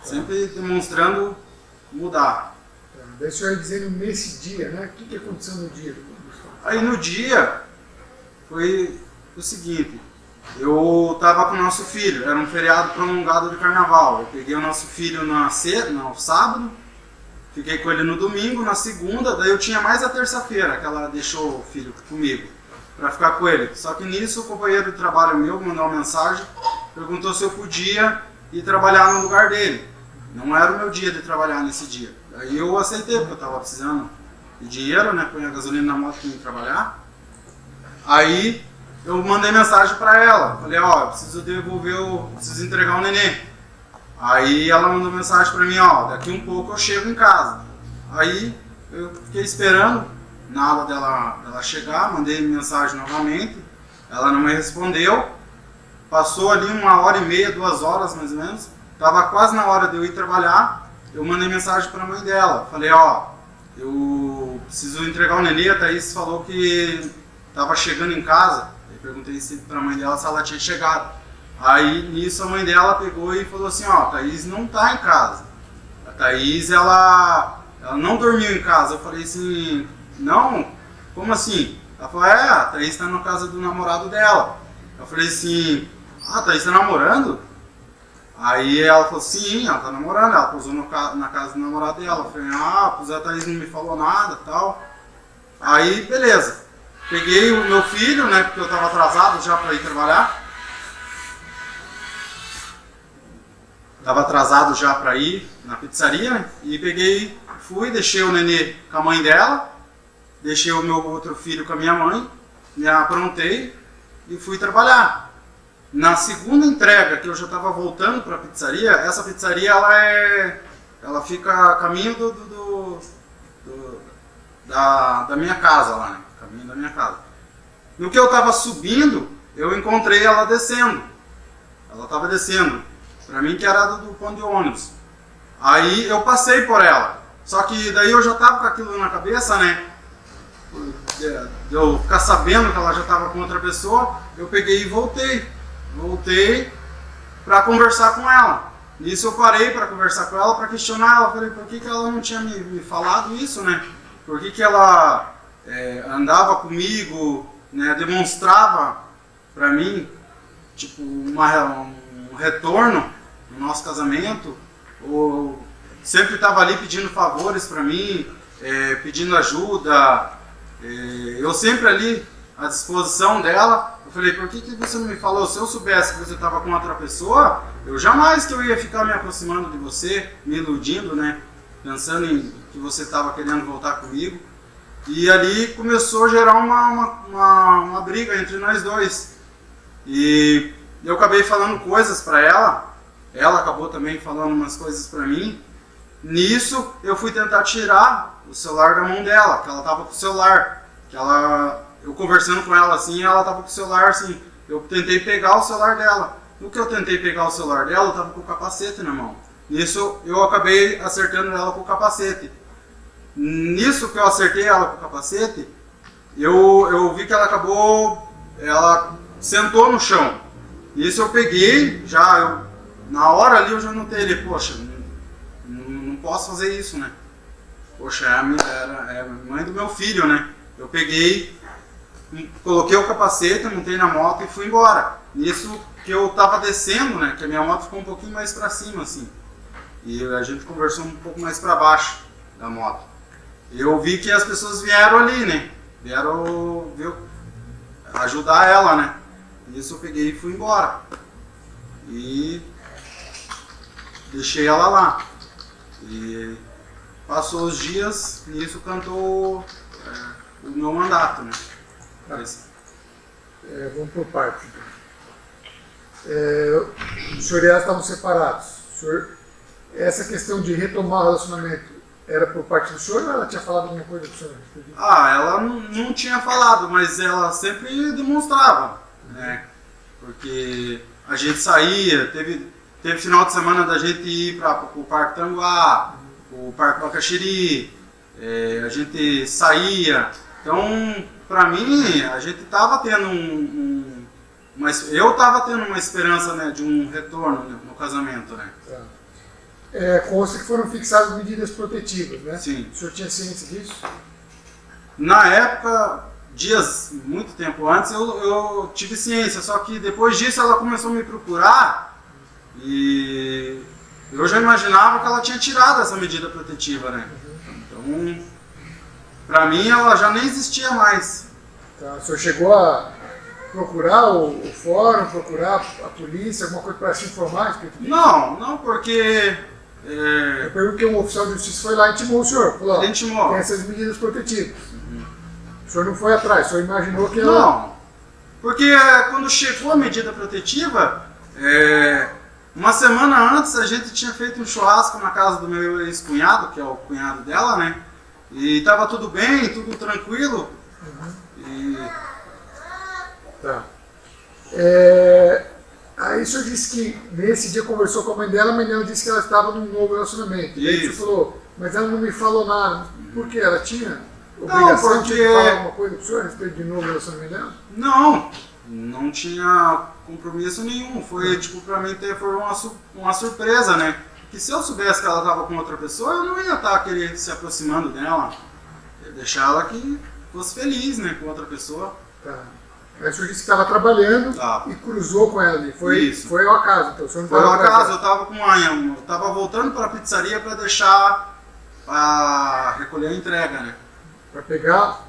sempre demonstrando mudar. Daí o senhor dizendo nesse dia, né? O que aconteceu no dia? Aí no dia foi o seguinte, eu estava com o nosso filho, era um feriado prolongado de carnaval, eu peguei o nosso filho no sábado, fiquei com ele no domingo, na segunda, daí eu tinha mais a terça-feira, que ela deixou o filho comigo, para ficar com ele. Só que nisso o companheiro de trabalho meu mandou uma mensagem, perguntou se eu podia ir trabalhar no lugar dele. Não era o meu dia de trabalhar nesse dia. Daí eu aceitei, porque eu estava precisando de dinheiro, né, põe a gasolina na moto para ir trabalhar. Aí eu mandei mensagem para ela. Falei, ó, eu preciso preciso entregar o neném. Aí ela mandou mensagem para mim, ó, daqui um pouco eu chego em casa. Aí eu fiquei esperando, nada dela chegar, mandei mensagem novamente, ela não me respondeu. Passou ali 1h30, 2 horas mais ou menos, tava quase na hora de eu ir trabalhar, eu mandei mensagem para a mãe dela. Falei, ó, eu preciso entregar o neném, a Thaís falou que tava chegando em casa. Eu perguntei para a mãe dela se ela tinha chegado. Aí nisso a mãe dela pegou e falou assim, ó, a Thaís não tá em casa. A Thaís, ela não dormiu em casa. Eu falei assim, não, como assim? Ela falou, a Thaís tá na casa do namorado dela. Eu falei assim, a Thaís tá namorando? Aí ela falou, sim, ela tá namorando, ela pousou na casa do namorado dela. Eu falei, pois a Thaís não me falou nada e tal. Aí, beleza. Peguei o meu filho, né, porque eu tava atrasado já para ir trabalhar. Tava atrasado já para ir na pizzaria, né, e peguei, fui, deixei o nenê com a mãe dela, deixei o meu outro filho com a minha mãe, me aprontei e fui trabalhar. Na segunda entrega, que eu já estava voltando para a pizzaria, essa pizzaria ela fica a caminho da minha casa lá, né? Caminho da minha casa. No que eu estava subindo, eu encontrei ela descendo. Ela estava descendo, para mim que era do ponto de ônibus. Aí eu passei por ela, só que daí eu já estava com aquilo na cabeça, né? Eu ficar sabendo que ela já estava com outra pessoa, eu peguei e voltei para conversar com ela. Nisso eu parei para conversar com ela, para questionar ela. Falei, por que ela não tinha me falado isso, né? Por que ela andava comigo, né? Demonstrava para mim, tipo, um retorno no nosso casamento, ou sempre estava ali pedindo favores para mim, pedindo ajuda, eu sempre ali à disposição dela. Eu falei, por que você não me falou? Se eu soubesse que você estava com outra pessoa, eu jamais que eu ia ficar me aproximando de você, me iludindo, né? Pensando em que você estava querendo voltar comigo. E ali começou a gerar uma briga entre nós dois. E eu acabei falando coisas para ela acabou também falando umas coisas para mim. Nisso eu fui tentar tirar o celular da mão dela, que ela estava com o celular. Eu conversando com ela assim, ela estava com o celular assim. Eu tentei pegar o celular dela. No que eu tentei pegar o celular dela, eu estava com o capacete na mão. Nisso eu acabei acertando ela com o capacete. Nisso que eu acertei ela com o capacete, eu vi que ela sentou no chão. Nisso eu peguei, na hora ali eu já notei ele, poxa, não posso fazer isso, né? Poxa, é a mãe do meu filho, né? Eu peguei, coloquei o capacete, montei na moto e fui embora. Nisso que eu tava descendo, né? Que a minha moto ficou um pouquinho mais pra cima, assim. E a gente conversou um pouco mais pra baixo da moto. Eu vi que as pessoas vieram ali, né? Vieram ajudar ela, né? Nisso eu peguei e fui embora. E deixei ela lá. E passou os dias, nisso cantou o meu mandato, né? Vamos por partes. O senhor e ela estavam separados. Essa questão de retomar o relacionamento era por parte do senhor ou ela tinha falado alguma coisa do senhor? Ela não tinha falado, mas ela sempre demonstrava, né? Porque a gente saía, teve final de semana da gente ir para o Parque Tanguá, o Parque Bacaxiri, a gente saía. Então, para mim, a gente estava tendo eu estava tendo uma esperança, né, de um retorno, né, no casamento, né? Consta que foram fixadas medidas protetivas, né? Sim. O senhor tinha ciência disso? Na época, muito tempo antes, eu tive ciência, só que depois disso ela começou a me procurar e eu já imaginava que ela tinha tirado essa medida protetiva, né? Então, pra mim, ela já nem existia mais. Tá. O senhor chegou a procurar o fórum, procurar a polícia, alguma coisa para se informar a respeito disso? Não, porque... Eu pergunto que um oficial de justiça foi lá e intimou o senhor. Falou, Ele intimou. Tem essas medidas protetivas. O senhor não foi atrás, o senhor imaginou que ela... Porque quando chegou a medida protetiva, uma semana antes a gente tinha feito um churrasco na casa do meu ex-cunhado, que é o cunhado dela, né? E tava tudo bem, tudo tranquilo. E... Tá. Aí o senhor disse que nesse dia conversou com a mãe dela disse que ela estava num novo relacionamento. E aí você falou, mas ela não me falou nada. Por quê? Ela tinha obrigação de falar alguma coisa pro senhor a respeito de novo relacionamento dela? Não tinha compromisso nenhum. Foi tipo, pra mim foi uma surpresa, né? Que se eu soubesse que ela estava com outra pessoa, eu não ia estar querendo se aproximando dela. Eu ia deixar ela que fosse feliz, né, com outra pessoa. Tá. Aí o senhor disse que estava trabalhando e cruzou com ela ali. Foi ao acaso, então o senhor não foi ao acaso, eu estava voltando para a pizzaria para deixar, para recolher a entrega, né? Para pegar?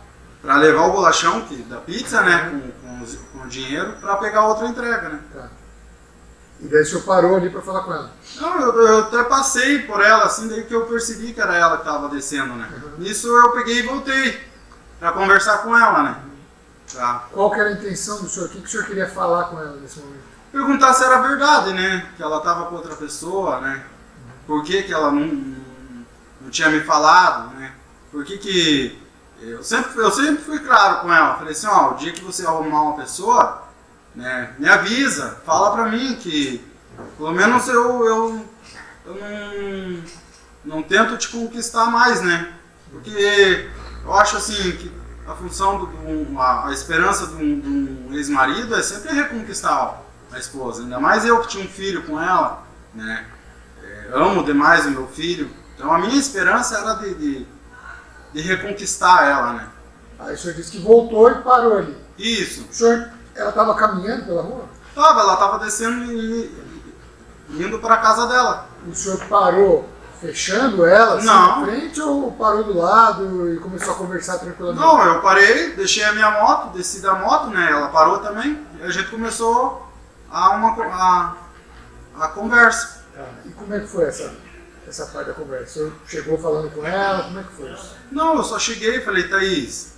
Para levar o bolachão da pizza, né, com o dinheiro, para pegar outra entrega, né? Tá. E daí o senhor parou ali para falar com ela? Não, eu até passei por ela, assim, daí que eu percebi que era ela que estava descendo, né? Nisso eu peguei e voltei para conversar com ela, né? Tá. Qual que era a intenção do senhor? O que o senhor queria falar com ela nesse momento? Perguntar se era verdade, né? Que ela estava com outra pessoa, né? Por que ela não tinha me falado, né? Por que eu sempre fui claro com ela. Falei assim, ó, o dia que você arrumar uma pessoa, né, me avisa, fala pra mim que pelo menos eu não tento te conquistar mais, né? Porque eu acho assim que a função, a esperança de um ex-marido é sempre reconquistar a esposa. Ainda mais eu que tinha um filho com ela, né? Amo demais o meu filho. Então a minha esperança era de reconquistar ela, né? Aí o senhor disse que voltou e parou ali. Isso. O senhor, ela estava caminhando pela rua? Ela estava descendo e indo para a casa dela. O senhor parou fechando ela assim Não. na frente ou parou do lado e começou a conversar tranquilamente? Não, eu parei, deixei a minha moto, desci da moto, né? Ela parou também e a gente começou a conversa. Tá. E como é que foi essa parte da conversa? O senhor chegou falando com ela, como é que foi isso? Não, eu só cheguei e falei, Thaís,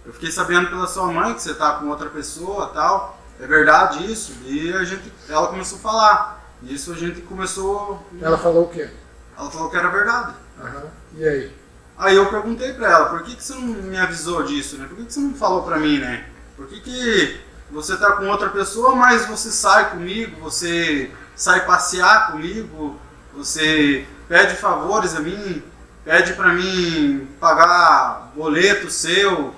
eu fiquei sabendo pela sua mãe que você tá com outra pessoa e tal, é verdade isso? E ela começou a falar. Isso a gente começou... Ela falou o quê? Ela falou que era verdade. Uhum. E aí? Aí eu perguntei pra ela, por que você não me avisou disso, né? Por que você não falou pra mim, né? Por que você tá com outra pessoa, mas você sai comigo, você sai passear comigo, você pede favores a mim, pede pra mim pagar boleto seu,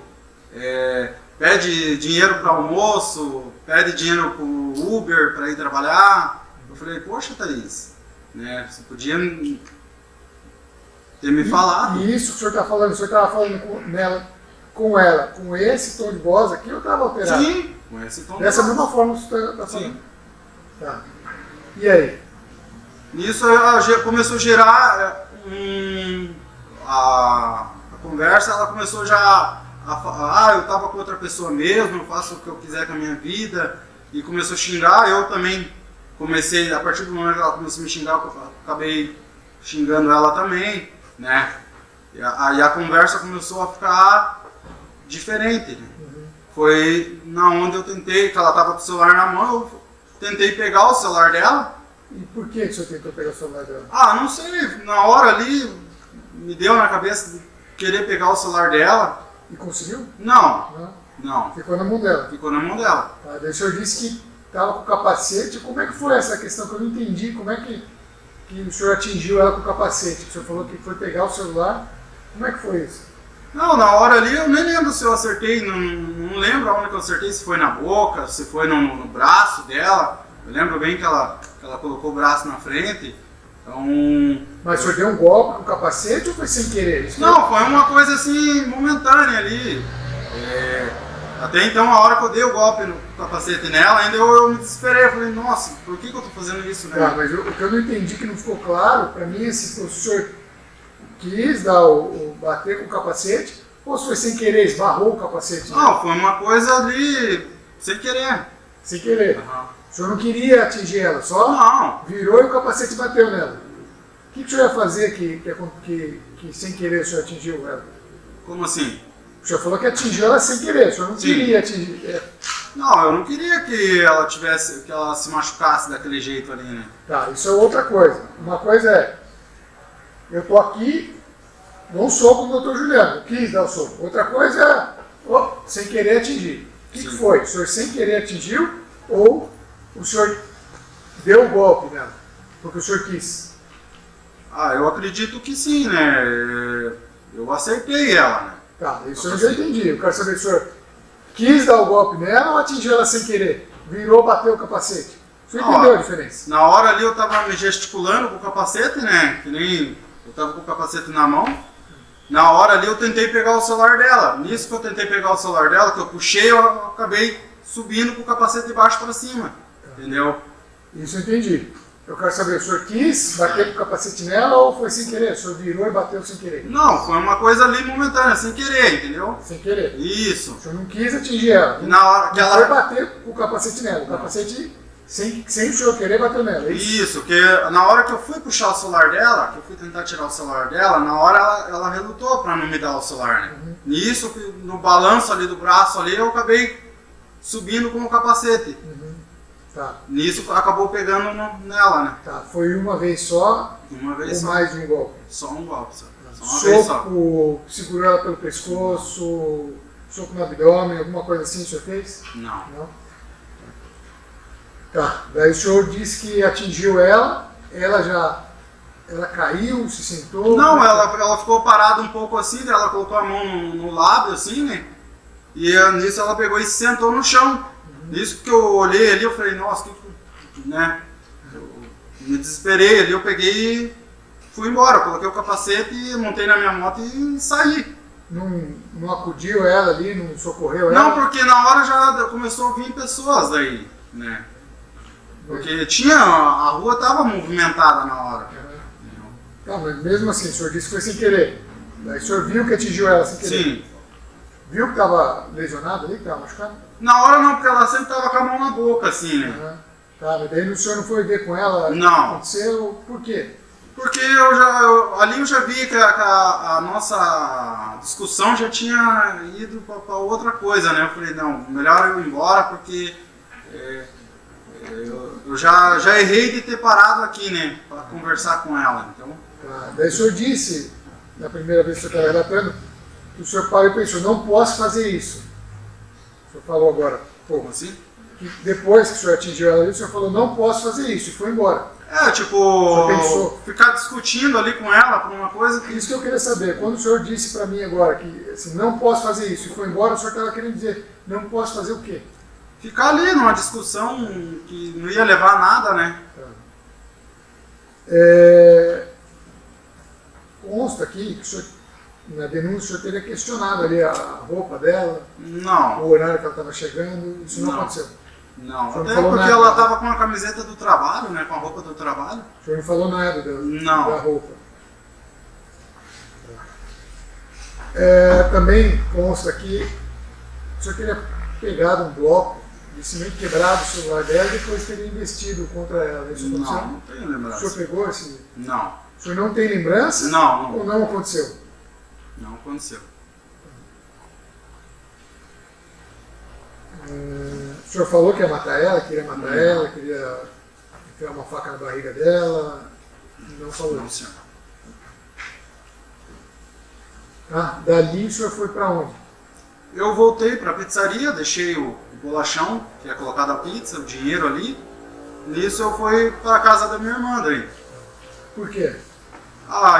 pede dinheiro para almoço, pede dinheiro pro Uber para ir trabalhar. Eu falei, poxa, Thaís, né, você podia ter me falado. E isso que o senhor está falando, o senhor estava falando com ela, com esse tom de voz aqui, ou estava alterado? Sim, com esse tom de voz. Dessa mesma forma que o senhor está falando? Sim. Tá. E aí? Nisso começou a gerar a conversa, ela começou já a falar, eu estava com outra pessoa mesmo, eu faço o que eu quiser com a minha vida, e começou a xingar, eu também comecei, a partir do momento que ela começou a me xingar, eu acabei xingando ela também, né? Aí a conversa começou a ficar diferente, né? Foi na onde eu tentei, que ela estava com o celular na mão, eu tentei pegar o celular dela. E por que o senhor tentou pegar o celular dela? Não sei, na hora ali me deu na cabeça de querer pegar o celular dela. E conseguiu? Não. Ficou na mão dela? Ficou na mão dela. Tá, daí o senhor disse que estava com o capacete. Como é que foi essa questão que eu não entendi? Como é que o senhor atingiu ela com o capacete? O senhor falou que foi pegar o celular. Como é que foi isso? Não, na hora ali eu nem lembro se eu acertei, não lembro aonde que eu acertei, se foi na boca, se foi no braço dela. Eu lembro bem que ela colocou o braço na frente. Então... Mas o senhor deu um golpe com o capacete ou foi sem querer? Não, foi uma coisa assim, momentânea ali. Até então, a hora que eu dei o golpe no capacete nela, ainda eu me desesperei. Eu falei, nossa, por que eu tô fazendo isso, né? Tá, mas o que eu não entendi, que não ficou claro, pra mim, se o senhor quis bater com o capacete, ou se foi sem querer, esbarrou o capacete? Não, foi uma coisa ali, sem querer. Sem querer? Uhum. O senhor não queria atingir ela, só não. Virou e o capacete bateu nela. O que o senhor ia fazer que sem querer o senhor atingiu ela? Como assim? O senhor falou que atingiu ela sem querer, o senhor não Sim. queria atingir. Não, eu não queria que ela se machucasse daquele jeito ali, né? Tá, isso é outra coisa. Uma coisa é, eu tô aqui, dou um soco no doutor Juliano, eu quis dar o soco. Outra coisa é, sem querer atingir. O que foi? O senhor sem querer atingiu ou o senhor deu o golpe nela? Porque o senhor quis? Ah, eu acredito que sim, né? Eu acertei ela, né? Tá, isso eu já entendi. Eu quero saber se o senhor quis dar o golpe nela ou atingiu ela sem querer? Virou, bateu o capacete? O senhor entendeu a diferença? Na hora ali eu tava me gesticulando com o capacete, né? Que nem eu tava com o capacete na mão. Na hora ali eu tentei pegar o celular dela. Nisso que eu tentei pegar o celular dela, que eu puxei, eu acabei subindo com o capacete de baixo para cima. Entendeu? Isso eu entendi. Eu quero saber, o senhor quis bater com o capacete nela ou foi sem querer? O senhor virou e bateu sem querer? Não, foi uma coisa ali momentânea, sem querer, entendeu? Sem querer. Isso. O senhor não quis atingir ela. E na hora que não ela... foi bater com o capacete nela. O capacete, sem o senhor querer, bateu nela. Isso, que na hora que eu fui puxar o celular dela, que eu fui tentar tirar o celular dela, na hora ela relutou pra não me dar o celular, né? Uhum. Nisso, no balanço ali do braço ali, eu acabei subindo com o capacete. Uhum. Tá. Nisso acabou pegando nela, né? Tá, foi uma vez só Uma vez ou só. mais de um golpe? Só um golpe, só. Só uma vez só. Soco, segurou ela pelo pescoço, soco no abdômen, alguma coisa assim o senhor fez? Não. Não? Tá, daí o senhor disse que atingiu ela ela caiu, se sentou? Não, ela ficou parada um pouco assim, daí ela colocou a mão no lábio assim, né? E nisso ela pegou e se sentou no chão. Nisso que eu olhei ali, eu falei, nossa, né? Eu me desesperei ali, eu peguei e fui embora. Coloquei o capacete, montei na minha moto e saí. Não acudiu ela ali, não socorreu ela? Não, porque na hora já começou a vir pessoas daí, né? Porque a rua estava movimentada na hora. Tá, mas mesmo assim, o senhor disse que foi sem querer. Daí o senhor viu que atingiu ela sem querer? Sim. Viu que estava lesionada ali, que estava machucada? Na hora não, porque ela sempre estava com a mão na boca, assim, né? Uhum. Tá, mas daí o senhor não foi ver com ela? Não. O que aconteceu? Por quê? Porque ali eu já vi que a nossa discussão já tinha ido para outra coisa, né? Eu falei, não, melhor eu ir embora porque eu já errei de ter parado aqui, né? Para conversar com ela, então... Tá, daí o senhor disse, na primeira vez que o senhor estava relatando, que o senhor parou e pensou, não posso fazer isso. O senhor falou agora, Como assim? que depois que o senhor atingiu ela ali, o senhor falou, não posso fazer isso, e foi embora. Tipo, ficar discutindo ali com ela por uma coisa que... Isso que eu queria saber, quando o senhor disse para mim agora que assim, não posso fazer isso, e foi embora, o senhor estava querendo dizer, não posso fazer o quê? Ficar ali numa discussão que não ia levar a nada, né? Consta aqui que o senhor, na denúncia, o senhor teria questionado ali a roupa dela, Não. o horário que ela estava chegando, isso não aconteceu. Não, O senhor até falou porque nada, ela né? tava com a camiseta do trabalho, né? Com a roupa do trabalho. O senhor não falou nada Não. da roupa. Também consta aqui, o senhor teria pegado um bloco de cimento quebrado o celular dela e depois teria investido contra ela. Isso aconteceu? Não tenho O senhor lembrança. pegou esse... Não, O senhor não tem lembrança? Não. Ou não aconteceu? Não aconteceu. O senhor falou que ia matar ela, queria matar ela, queria enfiar uma faca na barriga dela. Não falou Não, isso. senhor. Ah, dali o senhor foi para onde? Eu voltei pra pizzaria, deixei o bolachão, que é colocado a pizza, o dinheiro ali. Nisso eu fui pra casa da minha irmã daí. Por quê?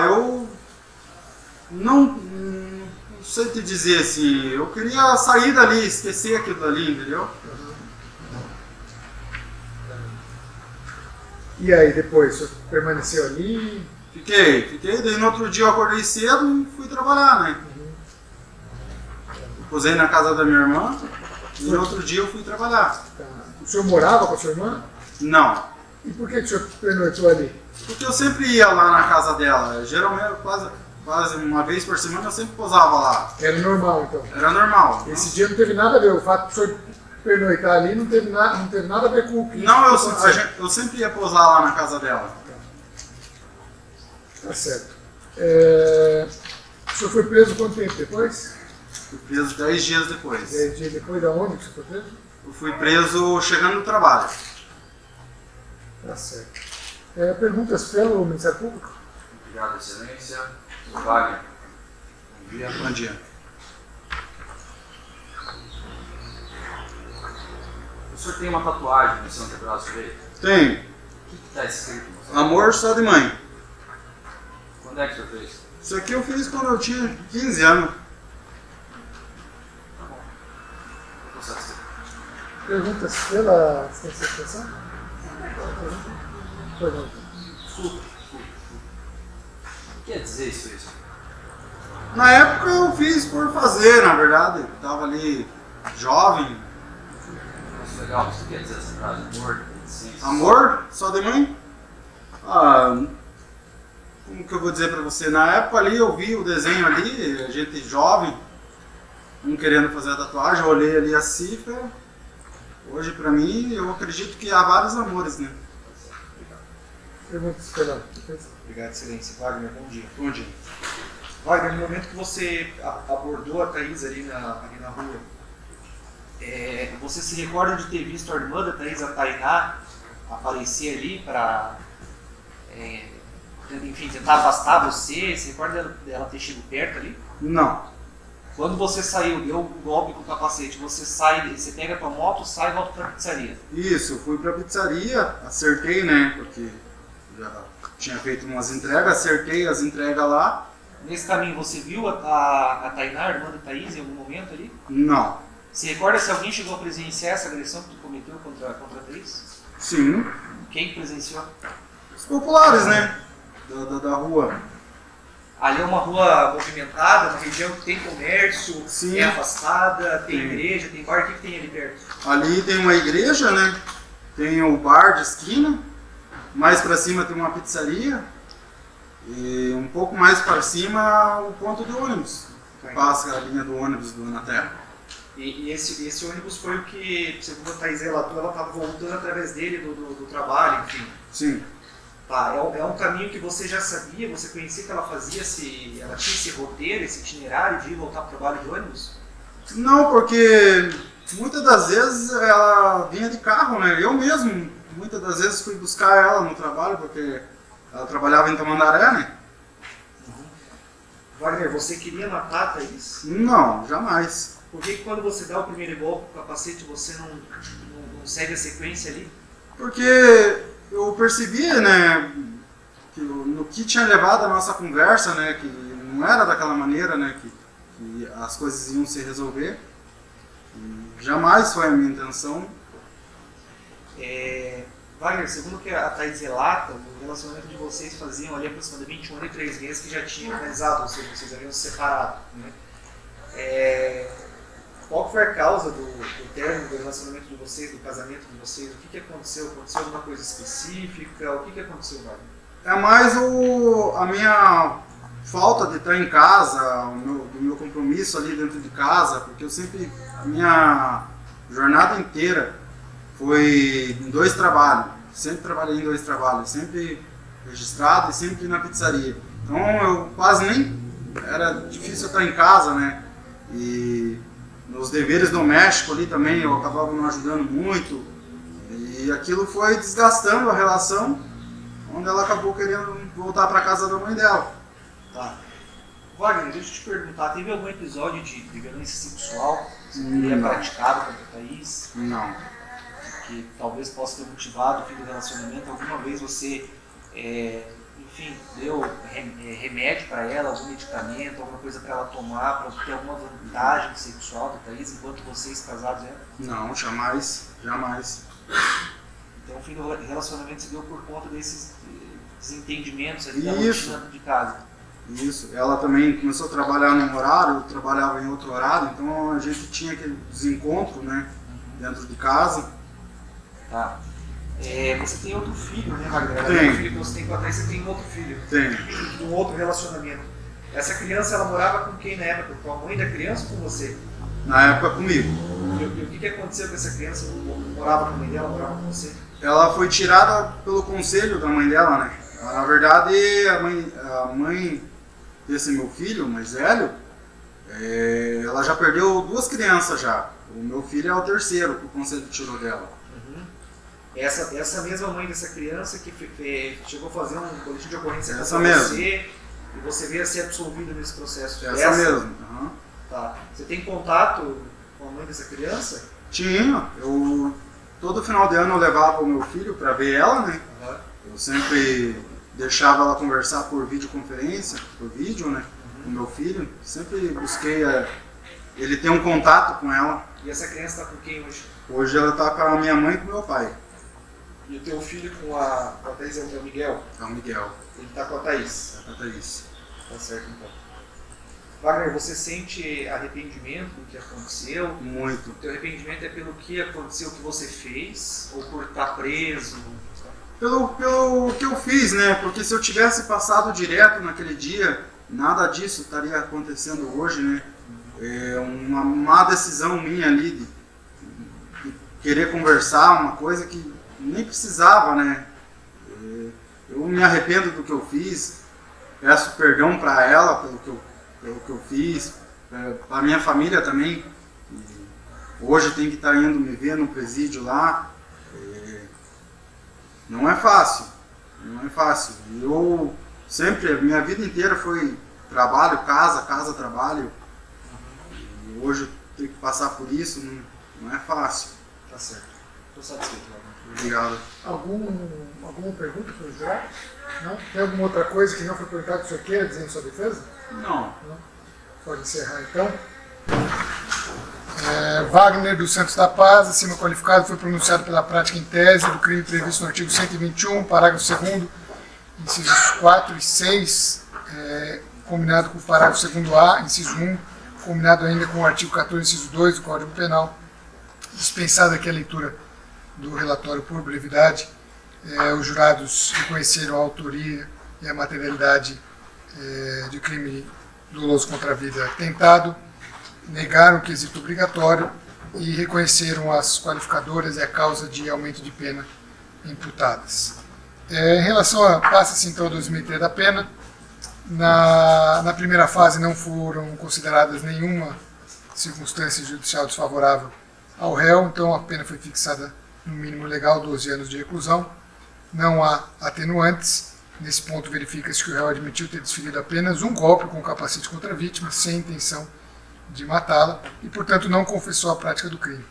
Eu não sei te dizer assim, eu queria sair dali, esquecer aquilo dali, entendeu? E aí depois, o senhor permaneceu ali? Fiquei, daí no outro dia eu acordei cedo e fui trabalhar, né? Posei na casa da minha irmã e no outro dia eu fui trabalhar. Tá. O senhor morava com a sua irmã? Não, E por que o senhor pernoitou ali? porque eu sempre ia lá na casa dela, geralmente quase uma vez por semana eu sempre posava lá. Era normal então. Era normal. Esse dia não teve nada a ver, o fato de o senhor pernoitar ali não teve nada a ver com o que Não, aconteceu. eu sempre ia posar lá na casa dela. Tá certo. O senhor foi preso quanto tempo depois? Fui preso 10 dias depois. 10 dias depois, da onde que o senhor foi preso? Eu fui preso chegando no trabalho. Tá certo. Perguntas pelo Ministério Público? Obrigado, Excelência. Wagner. Bom dia. Bom dia. O senhor tem uma tatuagem no seu antebraço direito? Tenho. O que está escrito? Amor só de mãe. Quando é que o senhor fez? Isso aqui eu fiz quando eu tinha 15 anos. Tá bom. Estou satisfeito. Perguntas pela assistência de expressão? Pergunta. Desculpa. O que quer dizer isso? Na época eu fiz por fazer, na verdade. Eu tava ali jovem. Nossa, legal. O que quer dizer essa frase? Amor, licença. Amor só de mãe? Como que eu vou dizer pra você? Na época ali eu vi o desenho ali, a gente jovem, um querendo fazer a tatuagem, eu olhei ali a cifra. Hoje pra mim, eu acredito que há vários amores, né? Perguntas pela. Obrigado, Excelência. Wagner, bom dia. Bom dia. Wagner, no momento que você abordou a Thaís ali na rua, você se recorda de ter visto a irmã da Thaís, a Tainá, aparecer ali para, enfim, tentar afastar você? Se recorda dela ter chegado perto ali? Não. Quando você saiu, deu o golpe com o capacete, você pega a tua moto, sai e volta para a pizzaria. Isso, eu fui pra pizzaria, acertei, né? Porque já tinha feito umas entregas, acertei as entregas lá. Nesse caminho, você viu a Tainá, a irmã da Thaís, em algum momento ali? Não. Se recorda se alguém chegou a presenciar essa agressão que tu cometeu contra a Thaís? Sim. Quem presenciou? Os populares, né? Da rua. Ali é uma rua movimentada, uma região que tem comércio, Sim. é afastada, tem Sim. igreja, tem bar. O que tem ali perto? Ali tem uma igreja, né? Tem o bar de esquina. Mais pra cima tem uma pizzaria. E um pouco mais para cima o ponto de ônibus. Passa a linha do ônibus do Anaterra. E esse ônibus foi o que, segundo a Thaís relatou, ela estava voltando através dele do trabalho, enfim. Sim. Tá, é um caminho que você já sabia, você conhecia que ela fazia, ela tinha esse roteiro, esse itinerário de ir voltar para o trabalho de ônibus? Não, porque muitas das vezes ela vinha de carro, né? Eu mesmo, muitas das vezes fui buscar ela no trabalho, porque ela trabalhava em Tamandaré, né? Wagner, você queria matar a Thaís? Não, jamais. Por que quando você dá o primeiro golpe com o capacete você não segue a sequência ali? Porque eu percebi, né, que no que tinha levado a nossa conversa, né, que não era daquela maneira, né, que as coisas iam se resolver. E jamais foi a minha intenção. Wagner, segundo o que a Thaís relata, o relacionamento de vocês faziam ali aproximadamente 1 ano e 3 meses que já tinha finalizado, ou seja, vocês haviam se separado, né? Qual foi a causa do término do relacionamento de vocês, do casamento de vocês? O que aconteceu? Aconteceu alguma coisa específica? O que aconteceu, Wagner? É mais a minha falta de estar em casa, do meu compromisso ali dentro de casa, porque eu sempre, a minha jornada inteira foi em 2 trabalhos. Sempre trabalhei em 2 trabalhos, sempre registrado e sempre na pizzaria. Então eu quase nem, era difícil eu estar em casa, né? E nos deveres domésticos ali também eu acabava não ajudando muito. E aquilo foi desgastando a relação, onde ela acabou querendo voltar para casa da mãe dela. Tá. Wagner, deixa eu te perguntar, teve algum episódio de violência sexual que você teria praticado contra a Thaís? Não. Que talvez possa ter motivado o fim do relacionamento? Alguma vez você, enfim, deu remédio para ela, algum medicamento, alguma coisa para ela tomar, para obter alguma vantagem sexual da Thaís enquanto vocês casados eram? Não, jamais, jamais. Então o fim do relacionamento se deu por conta desses desentendimentos ali da Isso. rotina de casa. Isso, ela também começou a trabalhar num horário, eu trabalhava em outro horário, então a gente tinha aquele desencontro, né, dentro de casa. Tá. Você tem outro filho, né, Wagner? Tenho. O filho que você tem com a Thaís, você tem um outro filho. Tem. De um outro relacionamento. Essa criança, ela morava com quem na época? Com a mãe da criança ou com você? Na época comigo. E o que aconteceu com essa criança? Morava com a mãe dela, morava com você? Ela foi tirada pelo conselho da mãe dela, né. Na verdade, a mãe desse meu filho, mais velho, ela já perdeu 2 crianças já. O meu filho é o terceiro que o conselho tirou dela. Essa mesma mãe dessa criança que chegou a fazer um boletim de ocorrência Essa com mesmo. você, e você veio a ser absolvido nesse processo. Essa mesmo. Uhum. Tá. Você tem contato com a mãe dessa criança? Tinha. Todo final de ano eu levava o meu filho para ver ela, né? Uhum. Eu sempre deixava ela conversar por videoconferência, por vídeo, né? Com o meu filho. Sempre busquei ele ter um contato com ela. E essa criança está com quem hoje? Hoje ela está com a minha mãe e com o meu pai. E o teu filho com a Thaís é o Miguel? É o Miguel. Ele está com a Thaís. Tá com a Thaís. Tá certo, então. Wagner, você sente arrependimento do que aconteceu? Muito. O teu arrependimento é pelo que aconteceu, o que você fez? Ou por estar preso? Pelo que eu fiz, né? Porque se eu tivesse passado direto naquele dia, nada disso estaria acontecendo hoje, né? É uma má decisão minha ali de querer conversar, uma coisa que nem precisava, né? Eu me arrependo do que eu fiz, peço perdão para ela pelo que eu fiz, para minha família também. Hoje tem que estar indo me ver no presídio lá. Não é fácil, não é fácil. Eu sempre, minha vida inteira foi trabalho, casa, trabalho. E hoje eu tenho que passar por isso, não é fácil. Tá certo. Estou satisfeito, Wagner. Obrigado. Alguma pergunta para o jurado? Não? Tem alguma outra coisa que não foi perguntada que o senhor queira dizer em sua defesa? Não. Não? Pode encerrar então. Wagner dos Santos da Paz, acima qualificado, foi pronunciado pela prática em tese do crime previsto no artigo 121, parágrafo 2º, incisos 4 e 6, combinado com o parágrafo 2º-A, inciso 1, combinado ainda com o artigo 14, inciso 2 do Código Penal. Dispensada aqui a leitura do relatório por brevidade, os jurados reconheceram a autoria e a materialidade de crime doloso contra a vida tentado, negaram o quesito obrigatório e reconheceram as qualificadoras e a causa de aumento de pena imputadas. Em relação passa-se então a 2003 da pena. Na primeira fase não foram consideradas nenhuma circunstância judicial desfavorável ao réu, então a pena foi fixada no mínimo legal, 12 anos de reclusão. Não há atenuantes. Nesse ponto verifica-se que o réu admitiu ter desferido apenas um golpe com capacete contra a vítima, sem intenção de matá-la, e portanto não confessou a prática do crime.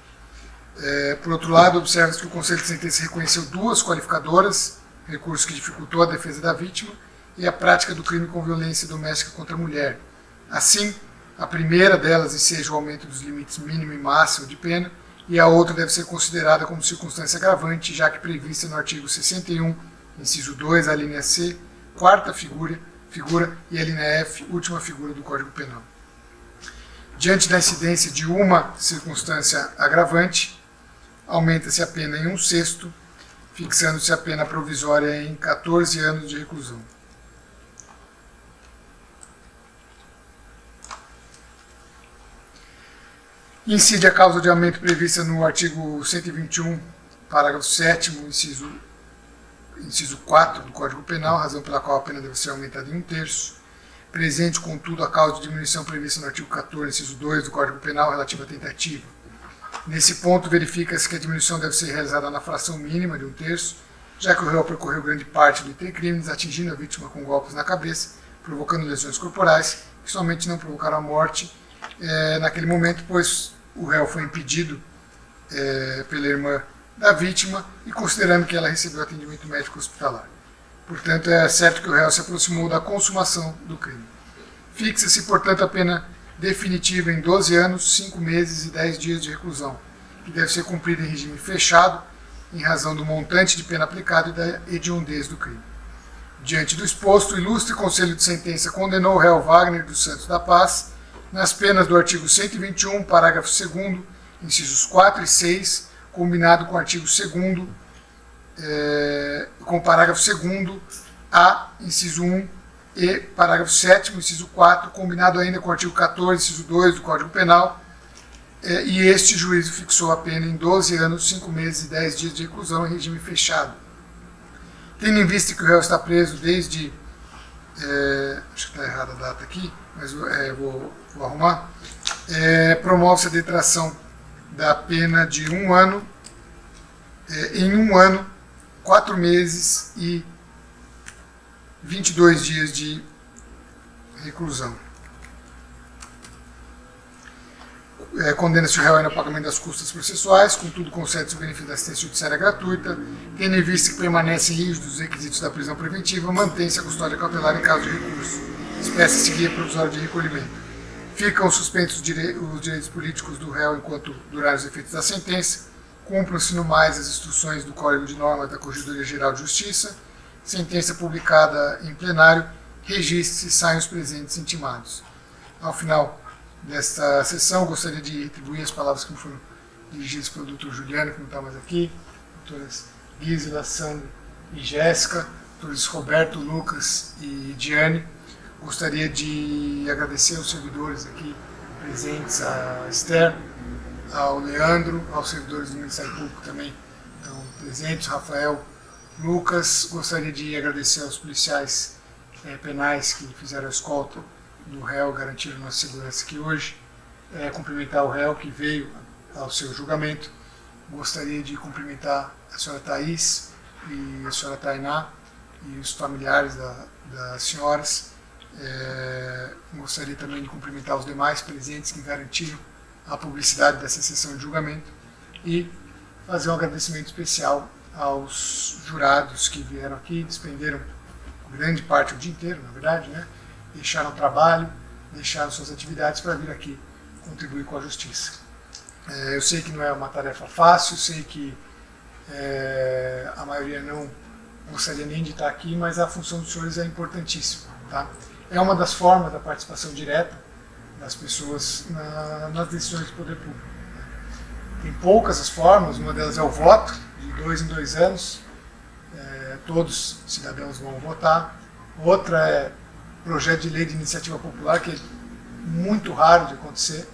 Por outro lado, observa-se que o Conselho de Sentença reconheceu duas qualificadoras, recurso que dificultou a defesa da vítima, e a prática do crime com violência doméstica contra a mulher. Assim, a primeira delas enseja o aumento dos limites mínimo e máximo de pena, e a outra deve ser considerada como circunstância agravante, já que prevista no artigo 61, inciso 2, a linha C, quarta figura e a linha F, última figura do Código Penal. Diante da incidência de uma circunstância agravante, aumenta-se a pena em 1/6, fixando-se a pena provisória em 14 anos de reclusão. Incide a causa de aumento prevista no artigo 121, parágrafo 7º, inciso 4 do Código Penal, razão pela qual a pena deve ser aumentada em 1/3. Presente, contudo, a causa de diminuição prevista no artigo 14, inciso 2 do Código Penal relativa à tentativa. Nesse ponto, verifica-se que a diminuição deve ser realizada na fração mínima de 1/3, já que o réu percorreu grande parte do crimes, atingindo a vítima com golpes na cabeça, provocando lesões corporais, que somente não provocaram a morte naquele momento, pois o réu foi impedido pela irmã da vítima e considerando que ela recebeu atendimento médico hospitalar. Portanto, é certo que o réu se aproximou da consumação do crime. Fixa-se, portanto, a pena definitiva em 12 anos, 5 meses e 10 dias de reclusão, que deve ser cumprida em regime fechado, em razão do montante de pena aplicado e da hediondez do crime. Diante do exposto, o ilustre Conselho de Sentença condenou o réu Wagner dos Santos da Paz nas penas do artigo 121, parágrafo 2º, incisos 4 e 6, combinado com o artigo 2º, com o parágrafo 2º, A, inciso 1, e parágrafo 7º, inciso 4, combinado ainda com o artigo 14, inciso 2 do Código Penal, e este juízo fixou a pena em 12 anos, 5 meses e 10 dias de reclusão em regime fechado. Tendo em vista que o réu está preso desde, acho que está errada a data aqui, mas vou arrumar, promove-se a detração da pena de 1 ano, em 1 ano, 4 meses e 22 dias de reclusão. Condena-se o réu ao pagamento das custas processuais, contudo concede-se o benefício da assistência judiciária gratuita, tendo em vista que permanecem rígidos os requisitos da prisão preventiva, mantém-se a custódia cautelar em caso de recurso, espécie-se guia provisória de recolhimento. Ficam suspensos os direitos políticos do réu enquanto durarem os efeitos da sentença, cumpram-se no mais as instruções do Código de Normas da Corregedoria Geral de Justiça, sentença publicada em plenário, registre-se e saiam os presentes intimados. Ao final desta sessão, gostaria de retribuir as palavras que me foram dirigidas pelo Dr. Juliano, que não está mais aqui, doutoras Gisela, Sandra e Jéssica, doutores Roberto, Lucas e Diane. Gostaria de agradecer aos servidores aqui presentes, a Esther, ao Leandro, aos servidores do Ministério Público também estão presentes, Rafael, Lucas. Gostaria de agradecer aos policiais penais que fizeram a escolta do réu, garantiram nossa segurança aqui hoje. Cumprimentar o réu que veio ao seu julgamento. Gostaria de cumprimentar a senhora Thaís e a senhora Tainá e os familiares das senhoras. Gostaria também de cumprimentar os demais presentes que garantiram a publicidade dessa sessão de julgamento e fazer um agradecimento especial aos jurados que vieram aqui, despenderam grande parte, o dia inteiro, na verdade, né? Deixaram o trabalho, deixaram suas atividades para vir aqui contribuir com a justiça. Eu sei que não é uma tarefa fácil, sei que a maioria não gostaria nem de estar aqui, mas a função dos senhores é importantíssima. Tá? É uma das formas da participação direta das pessoas nas decisões do poder público. Tem poucas as formas, uma delas é o voto, de 2 em 2 anos, todos os cidadãos vão votar. Outra é projeto de lei de iniciativa popular, que é muito raro de acontecer,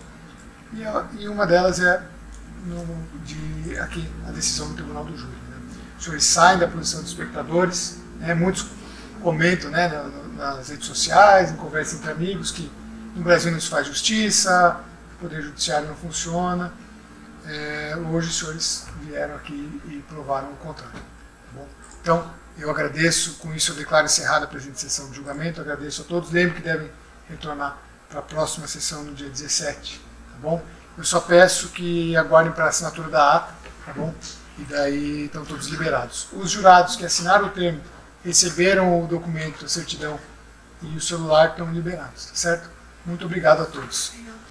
e uma delas é aqui, a decisão do Tribunal do Júri. Né? Os senhores saem da posição dos espectadores, muitos comentam, né, nas redes sociais, em conversas entre amigos, que no Brasil não se faz justiça, o Poder Judiciário não funciona. Hoje os senhores vieram aqui e provaram o contrário. Tá bom? Então, eu agradeço, com isso eu declaro encerrada a presente sessão de julgamento, agradeço a todos, lembro que devem retornar para a próxima sessão no dia 17, tá bom? Eu só peço que aguardem para a assinatura da ata, tá bom? E daí estão todos liberados. Os jurados que assinaram o termo, receberam o documento, a certidão e o celular estão liberados, tá certo? Muito obrigado a todos.